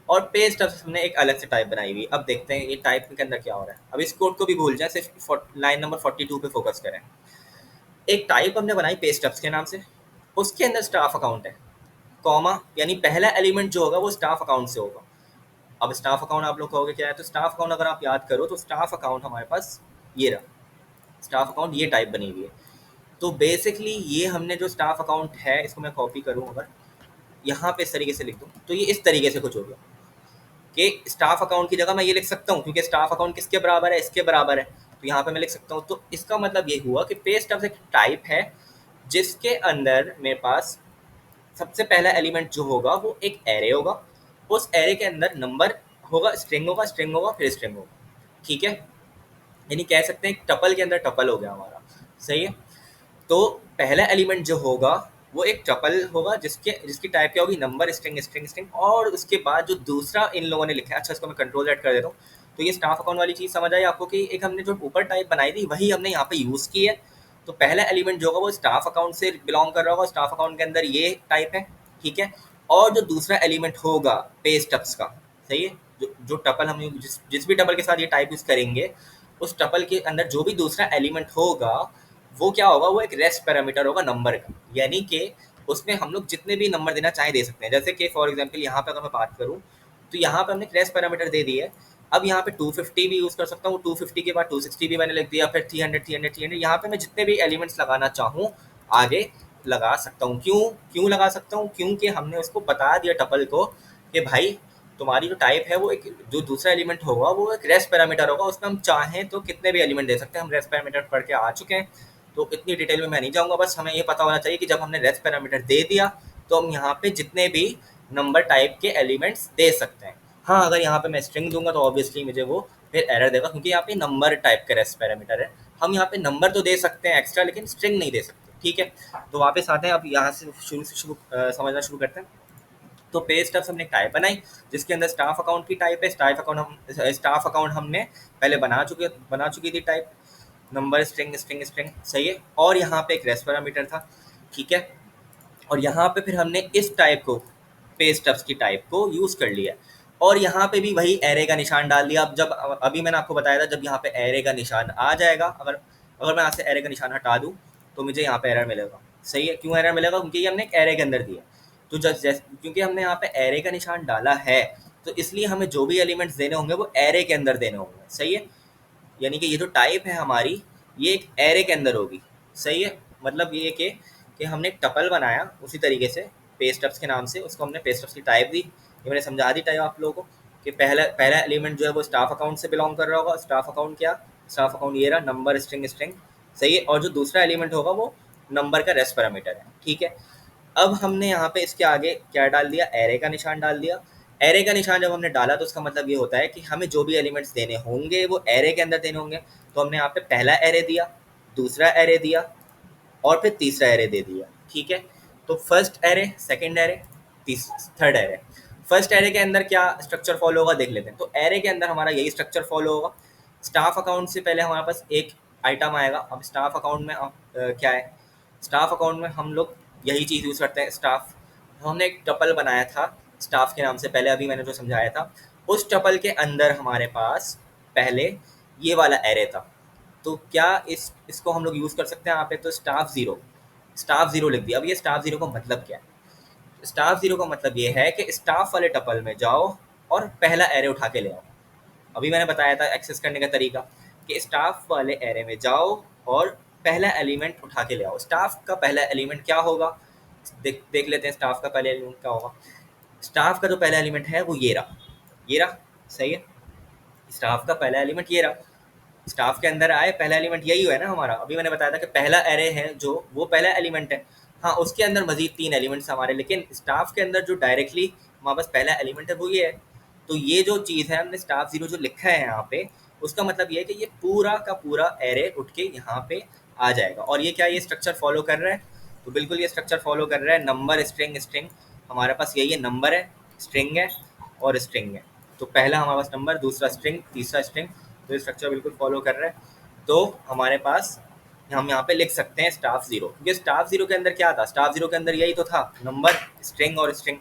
और पे स्टब्स हमने एक अलग से टाइप बनाई हुई। अब देखते हैं ये टाइप के अंदर क्या हो रहा है। अब इस कोड को भी भूल जाए, सिर्फ लाइन नंबर 42 पे फोकस करें। एक टाइप हमने बनाई पे स्टब्स के नाम से, उसके अंदर स्टाफ अकाउंट है, कॉमा, यानी पहला एलिमेंट जो होगा वो स्टाफ अकाउंट से होगा। अब स्टाफ अकाउंट आप लोग कहोगे क्या है, तो स्टाफ अकाउंट अगर आप याद करो तो स्टाफ अकाउंट हमारे पास ये रहा। स्टाफ अकाउंट ये टाइप बनी हुई है। तो बेसिकली ये हमने जो स्टाफ अकाउंट है, इसको मैं कॉपी करूँ अगर यहाँ पे इस तरीके से लिख दूँ, तो ये इस तरीके से कुछ हो गया कि स्टाफ अकाउंट की जगह मैं ये लिख सकता हूँ, क्योंकि स्टाफ अकाउंट किसके बराबर है, इसके बराबर है। तो यहाँ पे मैं लिख सकता हूँ। तो इसका मतलब ये हुआ कि पे स्टब्स एक टाइप है जिसके अंदर मेरे पास सबसे पहला एलिमेंट जो होगा वो एक एरे होगा। उस एरे के अंदर नंबर होगा, स्ट्रिंग होगा, स्ट्रिंग होगा, फिर स्ट्रिंग होगा, ठीक है। यानी कह सकते हैं टपल के अंदर टपल हो गया हमारा, सही है। तो पहला एलिमेंट जो होगा वो एक टपल होगा जिसकी टाइप क्या होगी, नंबर, स्ट्रिंग, स्ट्रिंग, स्ट्रिंग। और उसके बाद जो दूसरा इन लोगों ने लिखा है, अच्छा इसको मैं कंट्रोल Z कर देता हूँ। तो ये स्टाफ अकाउंट वाली चीज़ समझ आई आपको कि एक हमने जो ऊपर टाइप बनाई थी वही हमने यहाँ पे यूज़ की है। तो पहला एलिमेंट जो होगा वो स्टाफ अकाउंट से बिलोंग कर रहा होगा, स्टाफ अकाउंट के अंदर ये टाइप है, ठीक है। और जो दूसरा एलिमेंट होगा पे स्टब्स का, सही है, जो टपल हम जिस भी टपल के साथ ये टाइप यूज़ करेंगे, उस टपल के अंदर जो भी दूसरा एलिमेंट होगा वो क्या होगा, वो एक रेस्ट पैरामीटर होगा नंबर का। यानी कि उसमें हम लोग जितने भी नंबर देना चाहे दे सकते हैं। जैसे कि फॉर एग्जांपल यहाँ पे अगर मैं बात करूँ तो यहाँ पे हमने एक रेस्ट पैरामीटर दे दी है। अब यहाँ पे 250 भी यूज़ कर सकता हूँ, 250 के बाद 260 भी मैंने लिख दिया, फिर 300, 300, 300। यहाँ पे मैं जितने भी एलिमेंट्स लगाना चाहूँ आगे लगा सकता हूँ। क्यों क्यों लगा सकता हूँ, क्योंकि हमने उसको बता दिया टपल को कि भाई तुम्हारी जो टाइप है वो एक जो दूसरा एलिमेंट होगा वो एक रेस्ट पैरामीटर होगा, उसमें हम चाहें तो कितने भी एलिमेंट दे सकते हैं। हम रेस्ट पैरामीटर पढ़ के आ चुके हैं, तो इतनी डिटेल में मैं नहीं जाऊँगा। बस हमें ये पता होना चाहिए कि जब हमने रेस्ट पैरामीटर दे दिया तो हम यहाँ पे जितने भी नंबर टाइप के एलिमेंट्स दे सकते हैं। हाँ, अगर यहाँ पे मैं स्ट्रिंग दूंगा तो ऑब्वियसली मुझे वो फिर एरर देगा, क्योंकि यहाँ पे नंबर टाइप का रेस्ट पैरामीटर है। हम यहाँ पे नंबर तो दे सकते हैं एक्स्ट्रा, लेकिन स्ट्रिंग नहीं दे सकते, ठीक है। तो वापस आते हैं, अब यहाँ से शुरू समझना शुरू करते हैं। तो पे स्टब्स हमने टाइप बनाई जिसके अंदर स्टाफ अकाउंट की टाइप है। स्टाफ अकाउंट हमने पहले बना चुकी थी type, number, string, string, string, सही है। और यहाँ पे एक रेस्ट पैरामीटर था, ठीक है। और यहाँ पे फिर हमने इस टाइप को, पे स्टब्स की टाइप को यूज़ कर लिया। और यहाँ पे भी वही एरे का निशान डाल दिया। अब जब अभी मैंने आपको बताया था, जब यहाँ पे एरे का निशान आ जाएगा, अगर अगर मैं यहाँ से एरे का निशान हटा दूँ तो मुझे यहाँ पे एरर मिलेगा, सही है। क्यों एरर मिलेगा, क्योंकि ये हमने एक एरे के अंदर दिया। तो क्योंकि हमने यहाँ पे एरे का निशान डाला है, तो इसलिए हमें जो भी एलिमेंट्स देने होंगे वो एरे के अंदर देने होंगे, सही है। यानी कि ये जो टाइप है हमारी, ये एक एरे के अंदर होगी, सही है। मतलब ये कि हमने एक टपल बनाया उसी तरीके से पे स्टब्स के नाम से, उसको हमने पे स्टब्स की टाइप दी। ये मैंने समझा दी टाइप आप लोगों को कि पहला पहला एलिमेंट जो है वो स्टाफ अकाउंट से बिलोंग कर रहा होगा। स्टाफ अकाउंट क्या, स्टाफ अकाउंट ये रहा, नंबर, स्ट्रिंग, स्ट्रिंग, सही है। और जो दूसरा एलिमेंट होगा वो नंबर का रेस्ट पैरामीटर है, ठीक है। अब हमने यहाँ पे इसके आगे क्या डाल दिया, एरे का निशान डाल दिया। एरे का निशान जब हमने डाला तो उसका मतलब ये होता है कि हमें जो भी एलिमेंट्स देने होंगे वो एरे के अंदर देने होंगे। तो हमने यहाँ पे पहला एरे दिया, दूसरा एरे दिया, और फिर तीसरा एरे दे दिया, ठीक है। तो first array, second array, third array. First array के अंदर क्या स्ट्रक्चर फॉलो होगा देख लेते हैं। तो एरे के अंदर हमारा यही स्ट्रक्चर फॉलो होगा। स्टाफ अकाउंट से पहले हमारे पास एक आइटम आएगा। अब स्टाफ अकाउंट में क्या है, स्टाफ अकाउंट में हम लोग यही चीज़ यूज़ करते हैं, स्टाफ। हमने एक टपल बनाया था स्टाफ के नाम से पहले, अभी मैंने जो समझाया था। उस टपल के अंदर हमारे पास पहले ये वाला एरे था। तो क्या इसको हम लोग यूज़ कर सकते हैं यहाँ पे, तो स्टाफ ज़ीरो लिख दिया। अब ये स्टाफ ज़ीरो का मतलब क्या है, स्टाफ ज़ीरो का मतलब ये है कि स्टाफ वाले टपल में जाओ और पहला एरे उठा के ले आओ। अभी मैंने बताया था एक्सेस करने का तरीका कि स्टाफ वाले एरे में जाओ और पहला एलिमेंट उठा के ले आओ। स्टाफ का पहला एलिमेंट क्या होगा, देख लेते हैं स्टाफ का पहला एलिमेंट क्या होगा। स्टाफ का जो पहला एलिमेंट है वो ये रहा, सही है। स्टाफ का पहला एलिमेंट ये रहा। स्टाफ के अंदर आए, पहला एलिमेंट यही है ना हमारा, अभी मैंने बताया था कि पहला एरे है जो वो पहला एलिमेंट है। हाँ, उसके अंदर मजीद 3 एलिमेंट्स हमारे, लेकिन स्टाफ के अंदर जो डायरेक्टली हमारे पास पहला एलिमेंट है वो ये है। तो ये जो चीज़ है हमने स्टाफ जीरो जो लिखा है यहाँ पे, उसका मतलब ये है कि ये पूरा का पूरा एरे उठ के यहाँ पे आ जाएगा। और ये क्या, ये स्ट्रक्चर फॉलो कर रहा है? तो बिल्कुल ये स्ट्रक्चर फॉलो कर रहा है। नंबर स्ट्रिंग स्ट्रिंग, हमारे पास यही है, नंबर है, स्ट्रिंग है और स्ट्रिंग है। तो पहला हमारे पास नंबर, दूसरा स्ट्रिंग, तीसरा स्ट्रिंग। तो ये स्ट्रक्चर बिल्कुल फॉलो कर रहा है। तो हमारे पास हम यहाँ पे लिख सकते हैं स्टाफ जीरो, क्योंकि स्टाफ जीरो के अंदर क्या था, स्टाफ जीरो के अंदर यही तो था, नंबर, स्ट्रिंग और स्ट्रिंग।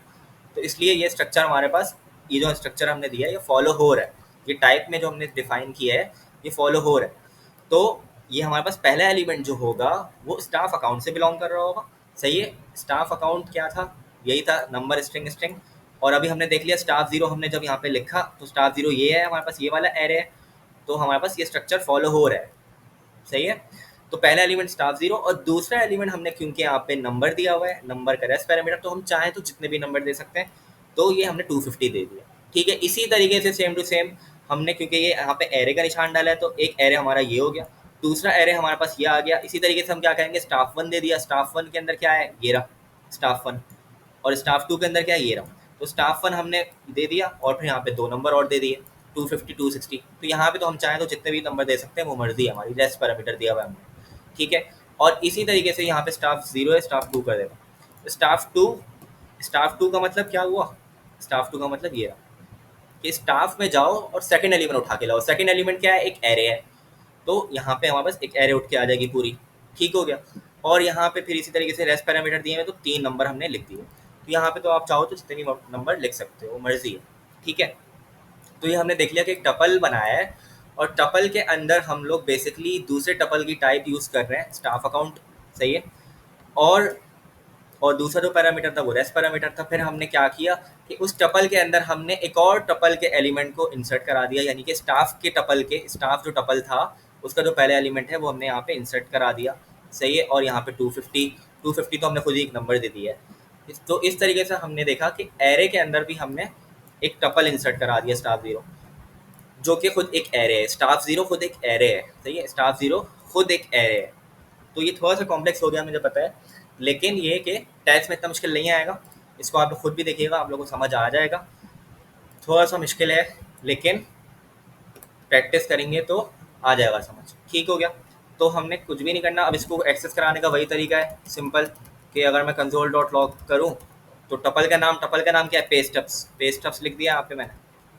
तो इसलिए ये स्ट्रक्चर हमारे पास, ये जो स्ट्रक्चर हमने दिया है ये फॉलो हो रहा है, ये टाइप में जो हमने डिफाइन किया है ये फॉलो हो रहा है। तो ये हमारे पास पहला एलिमेंट जो होगा वो स्टाफ अकाउंट से बिलोंग कर रहा होगा। सही है, स्टाफ अकाउंट क्या था, यही था, नंबर स्ट्रिंग स्ट्रिंग। और अभी हमने देख लिया स्टाफ जीरो हमने जब यहाँ पे लिखा तो स्टाफ जीरो ये है हमारे पास, ये वाला एरे है। तो हमारे पास ये स्ट्रक्चर फॉलो हो रहा है। सही है, तो पहला एलिमेंट स्टाफ जीरो, और दूसरा एलिमेंट हमने क्योंकि यहाँ पे नंबर दिया हुआ है, नंबर का रेस्ट पैरामीटर, तो हम चाहें तो जितने भी नंबर दे सकते हैं। तो ये हमने 250 दे दिया। ठीक है, इसी तरीके से सेम टू सेम हमने, क्योंकि ये यहाँ पे एरे का निशान डाला है, तो एक एरे हमारा ये हो गया, दूसरा एरे हमारे पास ये आ गया। इसी तरीके से हम क्या करेंगे, स्टाफ वन दे दिया, स्टाफ वन के अंदर क्या है, ये रहा स्टाफ वन, और स्टाफ टू के अंदर क्या है, ये रहा। तो स्टाफ वन हमने दे दिया और फिर यहाँ पे 2 नंबर और दे दिए, 250 260। तो यहाँ पे तो हम चाहें तो जितने भी नंबर दे सकते हैं, वो मर्जी है हमारी, रेस्ट पैरामीटर दिया हुआ है हमने। ठीक है, और इसी तरीके से यहाँ पे स्टाफ जीरो है, स्टाफ टू कर देगा। स्टाफ टू, स्टाफ टू का मतलब क्या हुआ, स्टाफ टू का मतलब ये रहा कि स्टाफ में जाओ और सेकंड एलिमेंट उठा के लाओ। सेकंड एलिमेंट क्या है, एक एरे है। तो यहाँ पे हमारे पास एक एरे उठ के आ जाएगी पूरी। ठीक हो गया, और यहाँ पे फिर इसी तरीके से रेस्ट पैरामीटर दिए हुए, तो 3 नंबर हमने लिख दिए। तो यहाँ पे तो आप चाहो तो जितने भी नंबर लिख सकते हो, मर्जी है। ठीक है, तो ये हमने देख लिया कि एक टपल बनाया है, और टपल के अंदर हम लोग बेसिकली दूसरे टपल की टाइप यूज़ कर रहे हैं, स्टाफ अकाउंट। सही है, और और दूसरा जो पैरामीटर था वो रेस्ट पैरामीटर था। फिर हमने क्या किया कि उस टपल के अंदर हमने एक और टपल के एलिमेंट को इंसर्ट करा दिया, यानी कि स्टाफ के टपल के, स्टाफ जो टपल था उसका जो पहला एलिमेंट है वो हमने यहाँ पे इंसर्ट करा दिया। सही है, और यहाँ पे 250, 250 तो हमने खुद ही एक नंबर दे दिया है। तो इस तरीके से हमने देखा कि एरे के अंदर भी हमने एक टपल इंसर्ट करा दिया, स्टाफ जीरो, जो कि खुद एक एरे है। स्टाफ जीरो खुद एक एरे है। सही है, स्टाफ जीरो खुद एक एरे है। तो ये थोड़ा सा कॉम्प्लेक्स हो गया, मुझे पता है, लेकिन ये कि टेस्ट में इतना मुश्किल नहीं आएगा। इसको आप लोग खुद भी देखिएगा, आप लोगों को समझ आ जाएगा। थोड़ा सा मुश्किल है, लेकिन प्रैक्टिस करेंगे तो आ जाएगा समझ। ठीक हो गया, तो हमने कुछ भी नहीं करना। अब इसको एक्सेस कराने का वही तरीका है, सिंपल, कि अगर मैं कंसोल डॉट लॉग करूँ तो टपल का नाम क्या है, पेस्टअप्स, पेस्टअप्स लिख दिया यहाँ पे मैंने।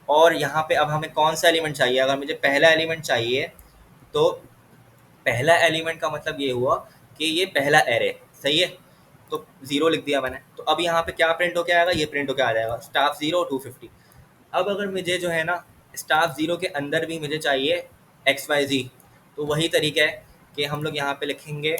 और यहाँ पे अब हमें कौन सा एलिमेंट चाहिए, अगर मुझे पहला एलिमेंट चाहिए तो पहला एलिमेंट का मतलब ये हुआ कि ये पहला एरे। सही है, तो जीरो लिख दिया मैंने। तो अब यहाँ पे क्या प्रिंट होके आएगा, ये प्रिंट होके आ जाएगा स्टाफ जीरो 250। अब अगर मुझे जो है ना स्टाफ जीरो के अंदर भी मुझे चाहिए एक्स वाई जी, तो वही तरीका है कि हम लोग यहाँ पे लिखेंगे,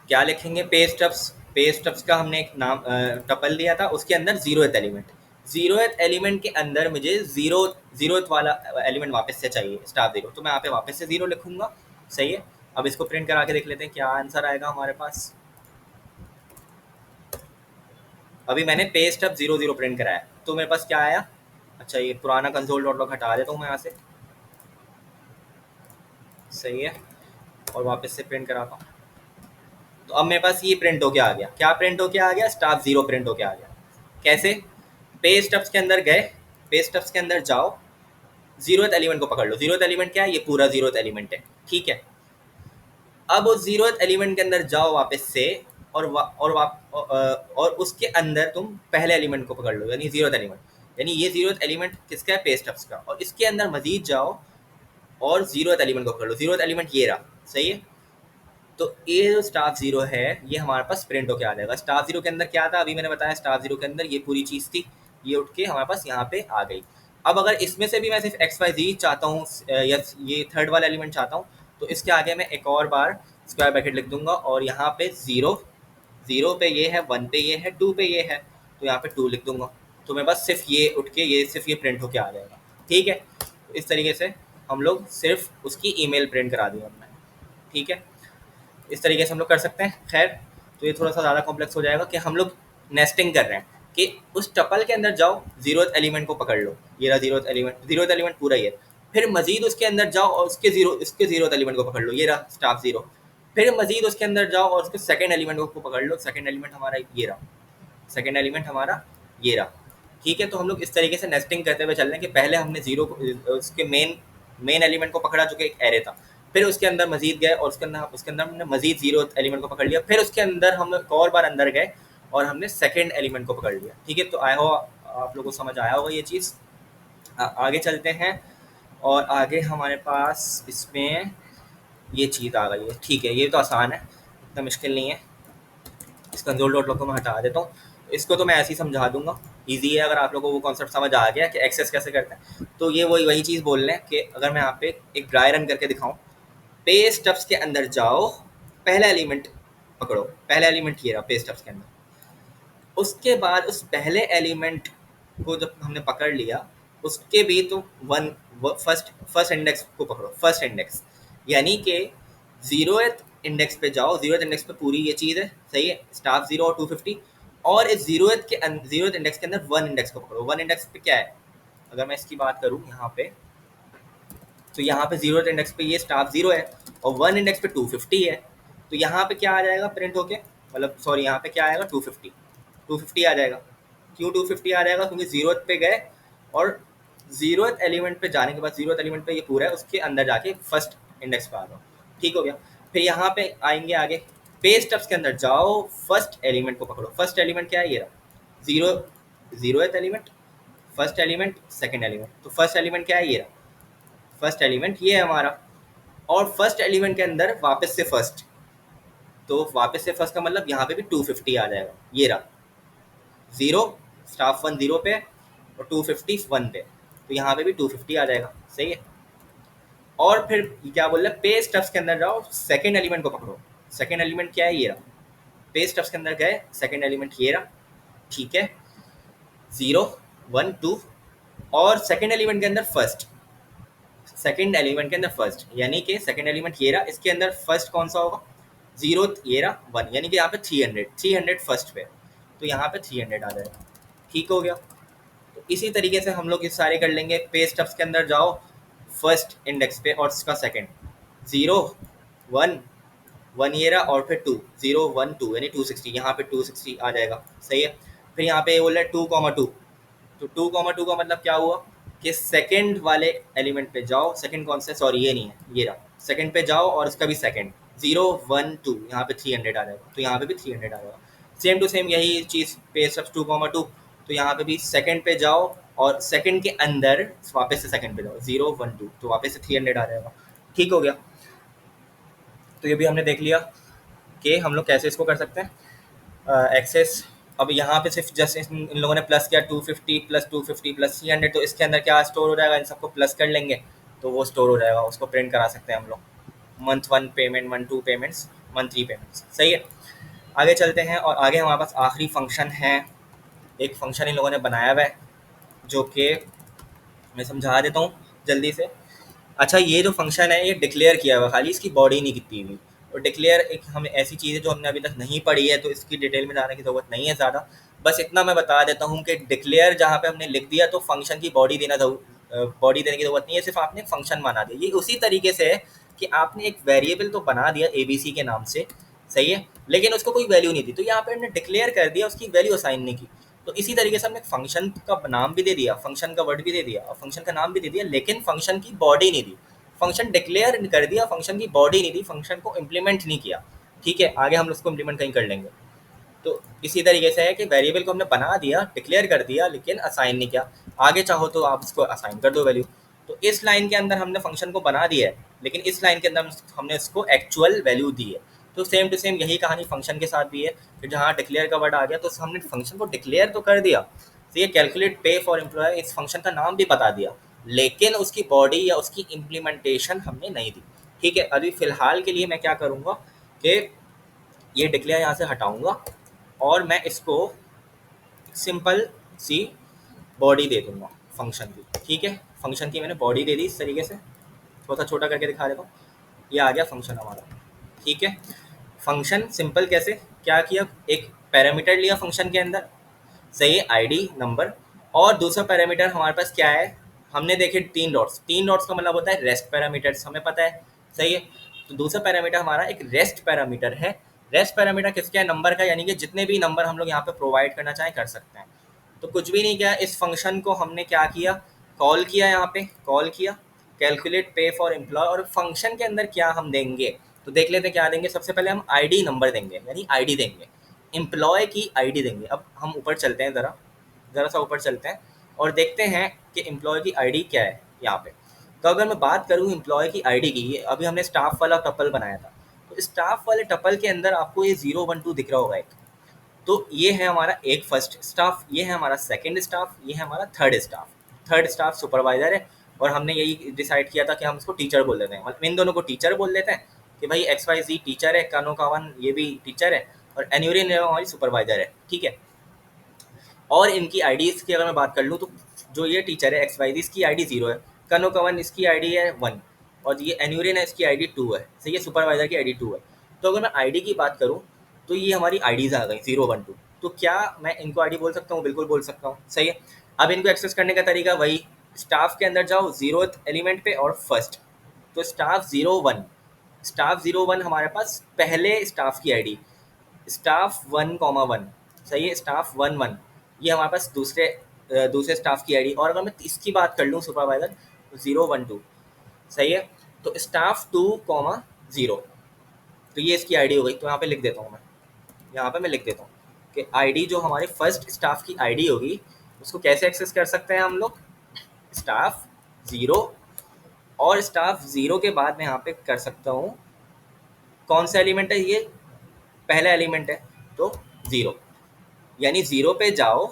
क्या लिखेंगे, पेस्टअप्स। पेस्टअप्स का हमने एक नाम टपल दिया था, उसके अंदर जीरोथ एलिमेंट, जीरोथ एलिमेंट के अंदर मुझे जीरोथ वाला एलिमेंट वापस से चाहिए, स्टाफ जीरो। तो मैं यहाँ पे वापस से जीरो लिखूंगा। सही है, अब इसको प्रिंट करा के देख लेते हैं क्या आंसर आएगा हमारे पास। अभी मैंने पेस्टअप जीरो जीरो प्रिंट कराया, तो मेरे पास क्या आया, अच्छा ये पुराना कंसोल डॉट लॉग हटा देता हूँ मैं यहाँ से। सही है, और वापस से प्रिंट कराता हूँ। तो अब मेरे पास ये प्रिंट होके आ गया, क्या प्रिंट होके आ गया, स्टाफ जीरो प्रिंट होके आ गया। कैसे, पे स्टब्स के अंदर गए, पे स्टब्स के अंदर जाओ, जीरोथ एलिमेंट को पकड़ लो। जीरोथ एलिमेंट क्या है, ये पूरा जीरोथ एलिमेंट है। ठीक है, अब उस जीरोथ एलिमेंट के अंदर जाओ वापस से, और उसके अंदर तुम पहले एलिमेंट को पकड़ लो, यानी जीरोथ एलिमेंट, यानी ये जीरोथ एलिमेंट किसका है, पे स्टब्स का, और इसके अंदर मजीद जाओ और जीरोथ एलिमेंट को पकड़ लो। जीरोथ एलिमेंट ये रहा। सही है, तो ये जो स्टाफ जीरो है ये हमारे पास प्रिंट होके आ जाएगा। स्टाफ जीरो के अंदर क्या था, अभी मैंने बताया, स्टाफ जीरो के अंदर ये पूरी चीज़ थी, ये उठ के हमारे पास यहाँ पे आ गई। अब अगर इसमें से भी मैं सिर्फ एक्स वाई जी चाहता हूँ, या ये थर्ड वाला एलिमेंट चाहता हूँ, तो इसके आगे मैं एक और बार स्क्वायर ब्रैकेट लिख दूंगा, और यहाँ पे जीरो, जीरो पे ये है, वन पे ये है, टू पे ये है, तो यहाँ पे टू लिख दूंगा। तो मेरे पास सिर्फ ये उठ के, ये सिर्फ ये प्रिंट होके आ जाएगा। ठीक है, तो इस तरीके से हम लोग सिर्फ उसकी ईमेल प्रिंट करा दी हमने। ठीक है, इस तरीके से हम लोग कर सकते हैं। खैर, तो ये थोड़ा सा ज़्यादा कॉम्प्लेक्स हो जाएगा कि हम लोग नेस्टिंग कर रहे हैं कि उस टपल के अंदर जाओ, जीरोथ एलिमेंट को पकड़ लो, ये रहा जीरोथ एलिमेंट, जीरोथ एलिमेंट पूरा ही है, फिर मजीद उसके अंदर जाओ और उसके जीरो एलिमेंट को पकड़ लो, ये रहा स्टाफ जीरो। फिर मजीद उसके अंदर जाओ और उसके सेकंड एलिमेंट को पकड़ लो, सेकंड एलिमेंट हमारा ये रहा, सेकंड एलिमेंट हमारा ये रहा। ठीक है, तो हम लोग इस तरीके से नेस्टिंग करते हुए चल रहे हैं कि पहले हमने जीरो को उसके मेन एलिमेंट को पकड़ा जो कि एक एरे था, फिर उसके अंदर मजीद गए और उसके अंदर हमने मजीद जीरो एलिमेंट को पकड़ लिया, फिर उसके अंदर हम एक और बार अंदर गए और हमने सेकंड एलिमेंट को पकड़ लिया। ठीक है, तो आई हो आप लोगों को समझ आया होगा ये चीज़। आगे चलते हैं और आगे हमारे पास इसमें ये चीज़ आ गई है। ठीक है, ये तो आसान है, इतना मुश्किल नहीं है। इस कंसोल डॉट लॉग को मैं हटा देता हूँ, इसको तो मैं ऐसे ही समझा दूंगा, ईजी है। अगर आप लोगों को वो कॉन्सेप्ट समझ आ गया कि एक्सेस कैसे करते हैं, तो ये वही चीज़ बोल रहे हैं कि अगर मैं यहाँ पे एक ड्राई रन करके दिखाऊँ, पे स्टब्स के अंदर जाओ, पहला एलिमेंट पकड़ो, पहला एलिमेंट ये रहा पे स्टब्स के अंदर। उसके बाद उस पहले एलिमेंट को जब हमने पकड़ लिया, उसके भी तो फर्स्ट इंडेक्स को पकड़ो, फर्स्ट इंडेक्स, यानी कि जीरोथ इंडेक्स पे जाओ, जीरोथ इंडेक्स पे पूरी ये चीज़ है, सही है, स्टाफ जीरो और 250, और इस जीरोथ इंडेक्स के अंदर वन इंडेक्स को पकड़ो। वन इंडेक्स पे क्या है, अगर मैं इसकी बात करूँ यहाँ पे, तो यहाँ पे जीरोथ इंडेक्स पे ये स्टाफ जीरो है और वन इंडेक्स पे 250 है, तो यहाँ पे क्या आ जाएगा प्रिंट होके, मतलब सॉरी यहाँ पे क्या आएगा 250 आ जाएगा। क्यों 250 आ जाएगा, क्योंकि जीरोथ पे गए और जीरोथ एलिमेंट पे जाने के बाद, जीरोथ एलिमेंट पे ये पूरा है, उसके अंदर जाके फर्स्ट इंडेक्स पे आ जाओ। ठीक हो गया। फिर यहाँ पे आएंगे आगे, पे स्टब्स के अंदर जाओ, फर्स्ट एलिमेंट को पकड़ो। फर्स्ट एलिमेंट क्या है, ये रहा zeroth element, first element, second element. तो फर्स्ट एलिमेंट क्या है, ये रहा फर्स्ट एलिमेंट, ये है हमारा। और फर्स्ट एलिमेंट के अंदर वापस से फर्स्ट, तो वापस से फर्स्ट का मतलब यहाँ पे भी 250 आ जाएगा, ये रहा जीरो, स्टाफ वन जीरो पे और 250 वन पे, तो यहाँ पे भी 250 आ जाएगा, सही है। और फिर क्या बोल रहे हैं, पे स्टब्स के अंदर जाओ, सेकंड एलिमेंट को पकड़ो। सेकंड एलिमेंट क्या है, ये रहा, पे स्टब्स के अंदर गए, सेकंड एलिमेंट ये रहा, ठीक है, जीरो वन टू, और सेकंड एलिमेंट के अंदर फर्स्ट, सेकंड एलिमेंट के अंदर फर्स्ट, यानी कि सेकंड एलिमेंट ये रहा, इसके अंदर फर्स्ट कौन सा होगा, जीरो ये रहा वन, यानी कि यहाँ पे 300 फर्स्ट पे, तो यहाँ पे 300 आ जाएगा। ठीक हो गया। तो इसी तरीके से हम लोग ये सारे कर लेंगे। पे स्टब्स के अंदर जाओ, फर्स्ट इंडेक्स पे और इसका सेकंड, जीरो वन वन ये रहा और फिर टू, जीरो वन टू, यानी 260, यहाँ पे 260 आ जाएगा, सही है। फिर यहाँ पे बोल रहा है 2,2, तो 2,2 का मतलब क्या हुआ कि सेकंड वाले एलिमेंट पे जाओ, सेकंड कौन सा, सॉरी ये नहीं है, ये रहा, सेकंड पे जाओ और इसका भी सेकंड, जीरो वन टू, यहाँ पे 300 आ जाएगा, तो यहाँ पे भी 300 आ जाएगा। सेम टू सेम यही चीज़ पे स्टब्स 2,2, तो यहाँ पे भी सेकंड पे जाओ और सेकंड के अंदर वापस से सेकंड पे जाओ, जीरो वन टू, तो वापस से 300 आ जाएगा। ठीक हो गया। तो ये भी हमने देख लिया कि हम लोग कैसे इसको कर सकते हैं एक्सेस। अब यहाँ पे सिर्फ जस्ट इन लोगों ने प्लस किया, 250 प्लस 250 प्लस 300, तो इसके अंदर क्या स्टोर हो जाएगा, इन सबको प्लस कर लेंगे तो वो स्टोर हो जाएगा, उसको प्रिंट करा सकते हैं हम लोग, month one payment, month two payments, month three payments, सही है। आगे चलते हैं और आगे हमारे पास आखिरी फंक्शन है, एक फंक्शन इन लोगों ने बनाया हुआ है जो कि मैं समझा देता हूँ जल्दी से। अच्छा, ये जो फंक्शन है ये डिक्लेयर किया हुआ, खाली इसकी बॉडी नहीं कितनी हुई। और डिक्लेयर एक हमें ऐसी चीज़ है जो हमने अभी तक नहीं पढ़ी है, तो इसकी डिटेल में जाने की ज़रूरत नहीं है ज़्यादा। बस इतना मैं बता देता हूँ कि डिक्लेयर जहाँ पे हमने लिख दिया तो फंक्शन की बॉडी बॉडी देने की ज़रूरत नहीं है, सिर्फ आपने फंक्शन बना दिया। ये उसी तरीके से है कि आपने एक वेरिएबल तो बना दिया ABC के नाम से, सही है, लेकिन उसको कोई वैल्यू नहीं दी, तो यहाँ पे हमने डिक्लेयर कर दिया, उसकी वैल्यू असाइन नहीं की। तो इसी तरीके से हमने फंक्शन का नाम भी दे दिया, फंक्शन का वर्ड भी दे दिया और फंक्शन का नाम भी दे दिया, लेकिन फंक्शन की बॉडी नहीं दी। फंक्शन डिक्लेयर कर दिया, फंक्शन की बॉडी नहीं दी, फंक्शन को इम्प्लीमेंट नहीं किया। ठीक है, आगे हम उसको इम्प्लीमेंट कहीं कर लेंगे। तो इसी तरीके से है कि वेरिएबल को हमने बना दिया, डिक्लेयर कर दिया, लेकिन असाइन नहीं किया। आगे चाहो तो आप इसको असाइन कर दो वैल्यू। तो इस लाइन के अंदर हमने फंक्शन को बना दिया है, लेकिन इस लाइन के अंदर हमने इसको एक्चुअल वैल्यू दी है। तो सेम टू सेम यही कहानी फंक्शन के साथ भी है कि जहाँ डिक्लेयर का वर्ड आ गया तो हमने फंक्शन को डिक्लेयर तो कर दिया, तो ये कैलकुलेट पे फॉर एम्प्लॉय, इस फंक्शन का नाम भी बता दिया, लेकिन उसकी बॉडी या उसकी इम्प्लीमेंटेशन हमने नहीं दी। ठीक है, अभी फ़िलहाल के लिए मैं क्या करूँगा कि ये डिक्लेयर यहाँ से हटाऊँगा और मैं इसको सिंपल सी बॉडी दे दूँगा फंक्शन की। ठीक है, फंक्शन की मैंने बॉडी दे दी इस तरीके से, थोड़ा सा छोटा करके दिखा देता हूँ। ये आ गया फंक्शन हमारा। ठीक है, फंक्शन सिंपल कैसे क्या किया, एक पैरामीटर लिया फंक्शन के अंदर, सही है, आईडी नंबर, और दूसरा पैरामीटर हमारे पास क्या है, हमने देखे 3 डॉट्स, 3 डॉट्स का मतलब होता है रेस्ट पैरामीटर्स, हमें पता है, सही है। तो दूसरा पैरामीटर हमारा एक रेस्ट पैरामीटर है। रेस्ट पैरामीटर किसका है? नंबर का, यानी कि जितने भी नंबर हम लोग यहाँ पे प्रोवाइड करना चाहें कर सकते हैं। तो कुछ भी नहीं किया, इस फंक्शन को हमने क्या किया, कॉल किया, यहाँ पे कॉल किया कैलकुलेट पे फॉर एम्प्लॉय, और फंक्शन के अंदर क्या हम देंगे तो देख लेते हैं क्या देंगे। सबसे पहले हम आईडी नंबर देंगे, यानी आईडी देंगे, एम्प्लॉय की आईडी देंगे। अब हम ऊपर चलते हैं, ज़रा ज़रा सा ऊपर चलते हैं और देखते हैं कि एम्प्लॉय की आईडी क्या है यहाँ पे। तो अगर मैं बात करूँ एम्प्लॉय की आईडी की, अभी हमने स्टाफ वाला टपल बनाया था, तो स्टाफ वाले टपल के अंदर आपको ये 012 दिख रहा होगा एक। तो ये है हमारा एक फर्स्ट स्टाफ, ये है हमारा सेकंड स्टाफ, ये है हमारा third staff. Third staff supervisor है, और हमने यही डिसाइड किया था कि हम इसको टीचर बोल देते हैं, मतलब इन दोनों को टीचर बोल देते हैं कि भाई XYZ टीचर है, कानोकावन ये भी टीचर है, और एन्यूरिन हमारी सुपरवाइजर है, ठीक है। और इनकी आईडीज़ की अगर मैं बात कर लूँ, तो जो ये टीचर है XYZ, इसकी आईडी 0 है, कनोकवन इसकी आईडी है 1, और ये एन्यूरिन है इसकी आईडी 2 है, सही है, सुपरवाइजर की आईडी 2 है। तो अगर मैं आईडी की बात करूँ तो ये हमारी आईडीज़ आ गई 012। तो क्या मैं इनको आईडी बोल सकता हूँ? बिल्कुल बोल सकता हूँ, सही है। अब इनको एक्सेस करने का तरीका वही, स्टाफ के अंदर जाओ 0th एलिमेंट पे और फर्स्ट, तो स्टाफ 01, स्टाफ 01 हमारे पास पहले स्टाफ की आईडी, स्टाफ 1,1, सही है, स्टाफ 11 ये हमारे पास दूसरे स्टाफ की आईडी। और अगर मैं इसकी बात कर लूँ सुपरवाइजर, तो 012, सही है। तो स्टाफ 2,0, तो ये इसकी आईडी हो गई। तो यहाँ पे लिख देता हूँ मैं, यहाँ पे मैं लिख देता हूँ कि आईडी जो हमारे फर्स्ट स्टाफ की आईडी होगी, उसको कैसे एक्सेस कर सकते हैं हम लोग, स्टाफ 0, और स्टाफ 0 के बाद मैं यहाँ पे कर सकता हूँ, कौन सा एलिमेंट है ये, पहला एलिमेंट है, तो 0, यानी 0 पे जाओ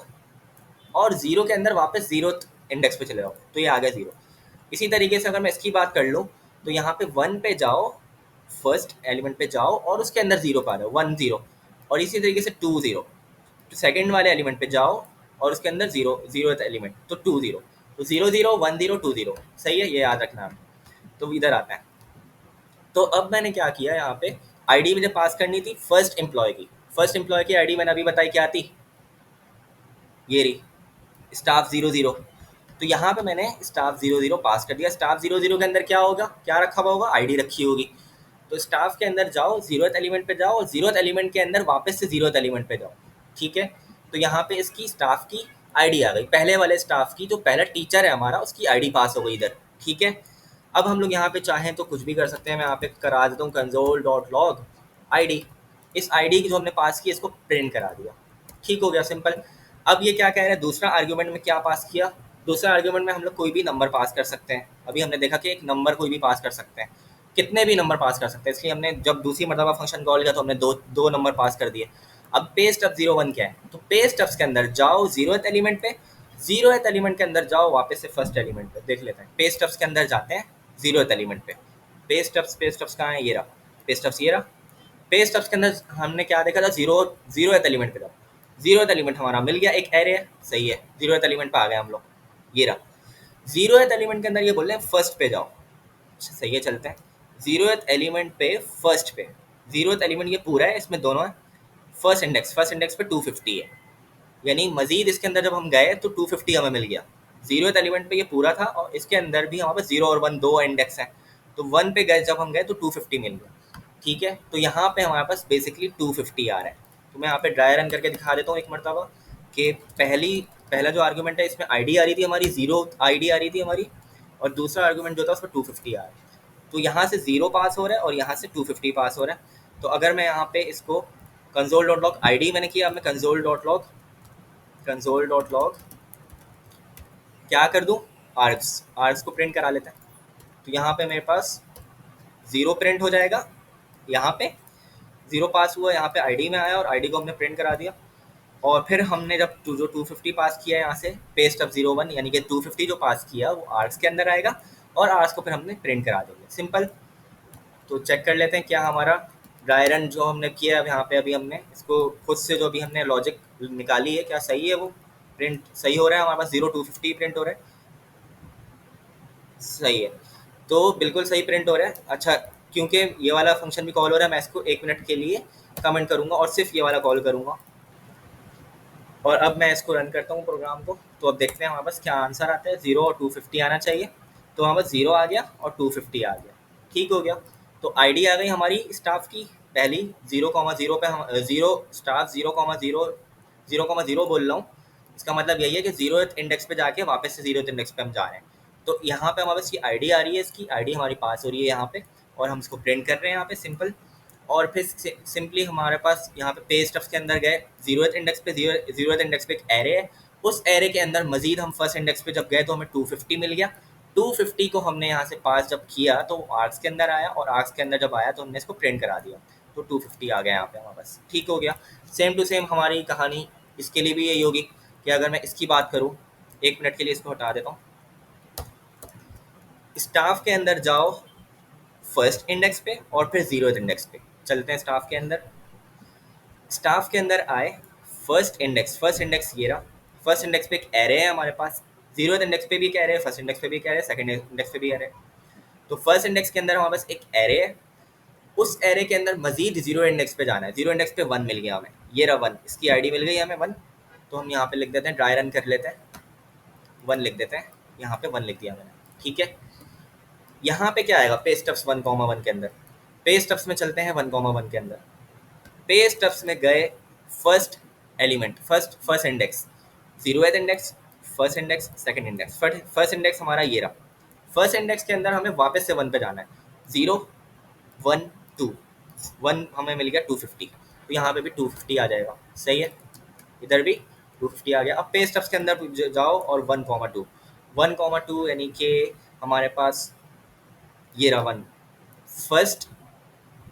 और 0 के अंदर वापस 0th इंडेक्स पे चले जाओ, तो ये आ गया 0। इसी तरीके से अगर मैं इसकी बात कर लूँ, तो यहाँ पे 1 पे जाओ, फर्स्ट एलिमेंट पे जाओ और उसके अंदर 0 पा रहे हो, 1 0, और इसी तरीके से 2 0, तो सेकेंड वाले एलिमेंट पे जाओ और उसके अंदर 0th एलिमेंट, तो 2 0, तो 0 0 1 0 2 0, सही है, ये याद रखना है। तो इधर आता है। तो अब मैंने क्या किया, यहाँ पे आईडी मुझे पास करनी थी फर्स्ट एम्प्लॉय की। फर्स्ट एम्प्लॉय की आईडी मैंने अभी बताई क्या थी, ये रही, स्टाफ 00। तो यहाँ पे मैंने स्टाफ 00 पास कर दिया। स्टाफ 00 के अंदर क्या होगा, क्या रखा हुआ होगा, आईडी रखी होगी। तो स्टाफ के अंदर जाओ, 0th एलिमेंट पे जाओ, और 0th एलिमेंट के अंदर वापस से 0th एलिमेंट पे जाओ, ठीक है। तो यहाँ पे इसकी स्टाफ की आईडी आ गई, पहले वाले स्टाफ की, जो पहला टीचर है हमारा, उसकी आईडी पास हो गई इधर, ठीक है। अब हम लोग यहाँ पे चाहें तो कुछ भी कर सकते हैं। मैं यहाँ पे करा देता हूँ console.log आईडी। इस आईडी की जो हमने पास की, इसको प्रिंट करा दिया, ठीक हो गया, सिंपल। अब ये क्या कह रहे हैं, दूसरा आर्ग्यूमेंट में क्या पास किया, दूसरा आर्ग्यूमेंट में हम लोग कोई भी नंबर पास कर सकते हैं। अभी हमने देखा कि एक नंबर कोई भी पास कर सकते हैं, कितने भी नंबर पास कर सकते हैं, इसलिए हमने जब दूसरी मरतबा फंक्शन कॉल किया तो हमने दो नंबर पास कर दिए। अब पे स्टफ 01 क्या है, तो पे स्टफ्स के अंदर जाओ 0th एलिमेंट पे, 0th एलिमेंट के अंदर जाओ वापस से फर्स्ट एलिमेंट पे, देख लेते हैं। पे स्टफ्स के अंदर जाते हैं 0th एलिमेंट पे, पे स्टफ्स कहाँ है, ये रहा, पे स्टफ्स ये रहा। पे स्टफ्स के अंदर हमने क्या देखा था, 0th एलिमेंट पे जाओ, 0th एलिमेंट हमारा मिल गया, एक एरे है, सही है, 0th एलिमेंट पे आ गए हम लोग, ये रहा। 0th एलिमेंट के अंदर ये बोल रहे हैं फर्स्ट पे जाओ, सही है, चलते हैं। 0th एलिमेंट पे फर्स्ट पे, 0th एलिमेंट ये पूरा है, इसमें दोनों है। फर्स्ट इंडेक्स पे 250 है, यानी मजीद इसके अंदर जब हम गए तो 250 हमें मिल गया। 0th एलिमेंट पे ये पूरा था, और इसके अंदर भी हमारे पास 0 और 1 दो इंडेक्स हैं, तो 1 पे गए जब हम गए तो 250 मिल गया, ठीक है। तो यहाँ पे हमारे पास बेसिकली 250 आ रहा है। तो मैं यहाँ पे ड्राई रन करके दिखा देता हूँ एक मरतबा कि पहला जो आर्गूमेंट है, इसमें आईडी आ रही थी हमारी 0 आईडी आ रही थी हमारी, और दूसरा आर्गूमेंट जो था उसमें 250 आ रहा है। तो यहाँ से 0 पास हो रहा है और यहाँ से 250 पास हो रहा है। तो अगर मैं यहाँ पे इसको console.log आईडी मैंने किया, अब मैं console.log क्या कर दूँ, आर्ग्स को प्रिंट करा लेते हैं। तो यहाँ पे मेरे पास 0 प्रिंट हो जाएगा, यहाँ पे 0 पास हुआ, यहाँ पे आईडी में आया और आईडी को हमने प्रिंट करा दिया। और फिर हमने जब जो 250 पास किया यहाँ से पेस्ट ऑफ 01, यानी कि 250 जो पास किया वो आर्ग्स के अंदर आएगा, और आर्ग्स को फिर हमने प्रिंट करा देंगे, सिंपल। तो चेक कर लेते हैं क्या हमारा ड्राई रन जो हमने किया है यहाँ पे, अभी हमने इसको खुद से जो भी हमने लॉजिक निकाली है, क्या सही है, वो प्रिंट सही हो रहा है, हमारे पास 0 250 प्रिंट हो रहा है, सही है। तो बिल्कुल सही प्रिंट हो रहा है। अच्छा, क्योंकि ये वाला फंक्शन भी कॉल हो रहा है, मैं इसको 1 मिनट के लिए कमेंट करूँगा और सिर्फ ये वाला कॉल करूँगा। और अब मैं इसको रन करता हूँ प्रोग्राम को, तो अब देखते हैं हमारे पास क्या आंसर आता है। 0 और 250 आना चाहिए, तो हमारे पास 0 आ गया और 250 आ गया। ठीक हो गया। तो आईडी आ गई हमारी स्टाफ की पहली। 0,0 पे हम 0 स्टाफ 0,0 बोल रहा हूँ। इसका मतलब यही है कि 0th इंडेक्स पे जाके वापस से 0th इंडेक्स पे हम जा रहे हैं। तो यहाँ पे हमारे पास ये आईडी आ रही है, इसकी आईडी हमारी पास हो रही है यहाँ पे, और हम इसको प्रिंट कर रहे हैं यहाँ पे सिंपल। और फिर सिंपली हमारे पास यहाँ पे पे स्टफ्स के अंदर गए, 0th इंडेक्स पे 0th इंडेक्स पे एक एरे है, उस एरे के अंदर मजीद हम फर्स्ट इंडेक्स पे जब गए तो हमें 250 मिल गया। 250 को हमने यहाँ से पास जब किया तो आर्क्स के अंदर आया, और आर्क्स के अंदर जब आया तो हमने इसको प्रिंट करा दिया, तो 250 आ गया यहाँ पे हमारे पास। ठीक हो गया। सेम टू सेम हमारी कहानी इसके लिए भी यही होगी कि अगर मैं इसकी बात करूँ, 1 मिनट के लिए इसको हटा देता हूँ। स्टाफ के अंदर जाओ फर्स्ट इंडेक्स पे और फिर 0th इंडेक्स पे चलते हैं। स्टाफ के अंदर, स्टाफ के अंदर आए, फर्स्ट इंडेक्स ये रहा। फर्स्ट इंडेक्स पे एक एरे है हमारे पास, 0th इंडेक्स पे भी एक एरे है, फर्स्ट इंडेक्स पे भी एक एरे है, सेकंड इंडेक्स पे भी एरे है। तो फर्स्ट इंडेक्स के अंदर हमारे पास एक एरे है, उस एरे के अंदर मजीद 0 इंडेक्स पे जाना है। 0 इंडेक्स पे 1 मिल गया हमें, ये रहा 1, इसकी आईडी मिल गई हमें 1। तो हम यहाँ पे लिख देते हैं, ड्राई रन कर लेते हैं, 1 लिख देते हैं, यहाँ पे 1 लिख दिया मैंने। ठीक है। यहाँ पे क्या आएगा पे स्टफ्स 1,1 के अंदर, पे स्टफ्स में चलते हैं 1,1 के अंदर। पे स्टफ्स में गए, first element first index, 0th index, first index, second index. First index हमारा ये रहा। फर्स्ट इंडेक्स के अंदर हमें वापस से 1 पे जाना है, 0 1 2, 1 हमें मिल गया 250, तो यहाँ पे भी 250 आ जाएगा। सही है, इधर भी 250 आ गया। अब पे स्टफ्स के अंदर जाओ और 1,2, 1,2 यानी कि हमारे पास ये रहा 1। फर्स्ट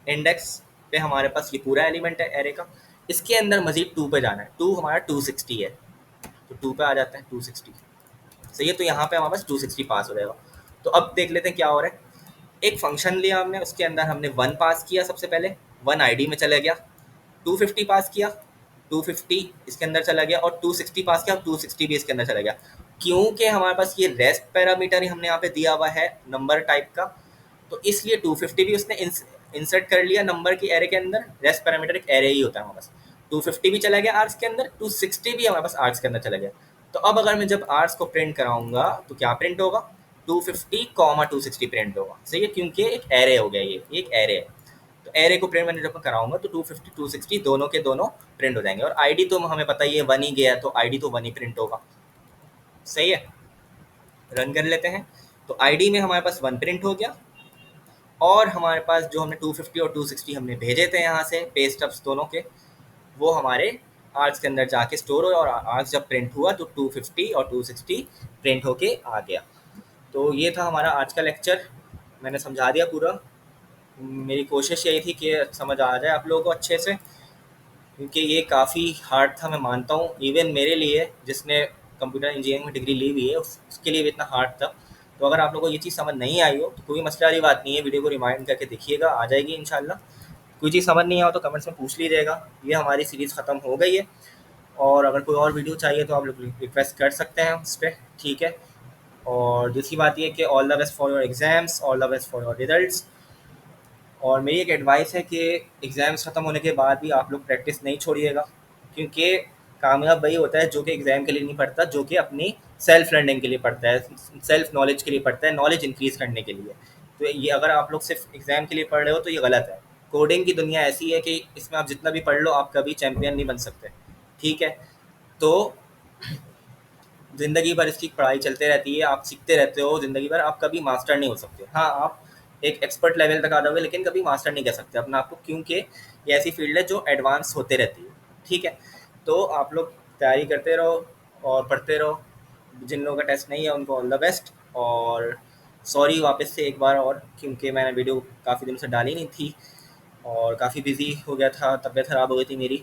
इंडेक्स पे हमारे पास ये पूरा एलिमेंट है एरे का, इसके अंदर मजीद 2 पे जाना है, 2 हमारा 260 है, तो 2 पे आ जाते हैं 260। सही है, तो यहाँ पे हमारे पास 260 पास हो जाएगा। तो अब देख लेते हैं क्या हो रहा है। एक फंक्शन लिया हमने, उसके अंदर हमने 1 पास किया, सबसे पहले 1 आईडी में चला गया, 250 पास किया, 250 इसके अंदर चला गया, और 260 पास किया, 260 भी इसके अंदर चला गया। क्योंकि हमारे पास ये रेस्ट पैरामीटर ही हमने यहाँ पे दिया हुआ है नंबर टाइप का, तो इसलिए 250 भी उसने इंसर्ट कर लिया नंबर की एरे के अंदर। रेस्ट पैरामीटर एक एरे ही होता है हमारे पास। 250 भी चला गया आर्ट्स के अंदर, 260 भी हमारे पास आर्ट्स के अंदर चला गया। तो अब अगर मैं जब आर्ट्स को प्रिंट कराऊंगा तो क्या प्रिंट होगा, 250 260 प्रिंट होगा। सही है, क्योंकि एक एरे हो गया, ये एक एरे है। तो एरे को प्रिंट मैंने जब कराऊंगा तो 250 260 दोनों के दोनों प्रिंट हो जाएंगे। और आईडी तो हमें पता ही है 1 ही गया, तो आईडी तो 1 ही प्रिंट होगा। सही है, रन कर लेते हैं। तो आईडी में हमारे पास 1 प्रिंट हो गया, और हमारे पास जो हमने 250 और 260 हमने भेजे थे यहाँ से पे स्टफ्स दोनों के, वो हमारे आर्क्स के अंदर जाके स्टोर हुए, और आर्क्स जब प्रिंट हुआ तो 250 और 260 प्रिंट होके आ गया। तो ये था हमारा आज का लेक्चर, मैंने समझा दिया पूरा। मेरी कोशिश यही थी कि समझ आ जाए आप लोगों को अच्छे से, क्योंकि ये काफ़ी हार्ड था, मैं मानता हूँ। इवन मेरे लिए, जिसने कंप्यूटर इंजीनियरिंग में डिग्री ली हुई है, उसके लिए भी इतना हार्ड था। तो अगर आप लोगों को ये चीज़ समझ नहीं आई हो तो कोई मसला वाली बात नहीं है, वीडियो को रिमाइंड करके देखिएगा, आ जाएगी इंशाल्लाह। कोई चीज़ समझ नहीं आओ तो कमेंट्स में पूछ लीजिएगा। ये हमारी सीरीज़ ख़त्म हो गई है, और अगर कोई और वीडियो चाहिए तो आप लोग रिक्वेस्ट कर सकते हैं उस पर। ठीक है। और दूसरी बात ये कि all the best for your exams, all the best for your results. और मेरी एक एडवाइस है कि एग्ज़ाम्स ख़त्म होने के बाद भी आप लोग प्रैक्टिस नहीं छोड़िएगा, क्योंकि कामयाब वही होता है जो कि एग्ज़ाम के लिए नहीं पढ़ता, जो कि अपनी सेल्फ लर्निंग के लिए पढ़ता है, सेल्फ नॉलेज के लिए पढ़ता है, नॉलेज इंक्रीज़ करने के लिए। तो ये अगर आप लोग सिर्फ एग्ज़ाम के लिए पढ़ रहे हो तो ये गलत है। कोडिंग की दुनिया ऐसी है कि इसमें आप जितना भी पढ़ लो आप कभी चैम्पियन नहीं बन सकते। ठीक है। तो ज़िंदगी भर इसकी पढ़ाई चलते रहती है, आप सीखते रहते हो ज़िंदगी भर, आप कभी मास्टर नहीं हो सकते। हाँ, आप एक एक्सपर्ट लेवल तक आ जाओगे, लेकिन कभी मास्टर नहीं कह सकते अपने आप को, क्योंकि ये ऐसी फील्ड है जो एडवांस होते रहती है। ठीक है। तो आप लोग तैयारी करते रहो और पढ़ते रहो। जिन लोगों का टेस्ट नहीं है उनको ऑल द बेस्ट। और सॉरी वापस से एक बार और, क्योंकि मैंने वीडियो काफ़ी दिनों से डाली नहीं थी और काफ़ी बिजी हो गया था, तबीयत ख़राब हो गई थी मेरी।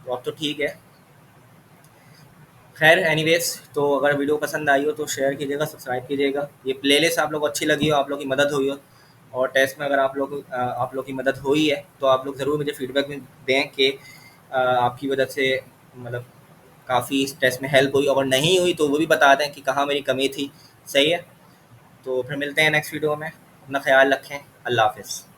तो अब तो ठीक है। खैर एनीवेज, तो अगर वीडियो पसंद आई हो तो शेयर कीजिएगा, सब्सक्राइब कीजिएगा। ये प्लेलिस्ट आप लोग को अच्छी लगी हो, आप लोग की मदद हुई हो, और टेस्ट में अगर आप लोग की मदद हुई है तो आप लोग ज़रूर मुझे फीडबैक में दें कि आपकी वजह से मतलब काफ़ी टेस्ट में हेल्प हुई, अगर नहीं हुई तो वो भी बता दें कि कहाँ मेरी कमी थी। सही है। तो फिर मिलते हैं नेक्स्ट वीडियो में, अपना ख्याल रखें। अल्लाह हाफ़िज़।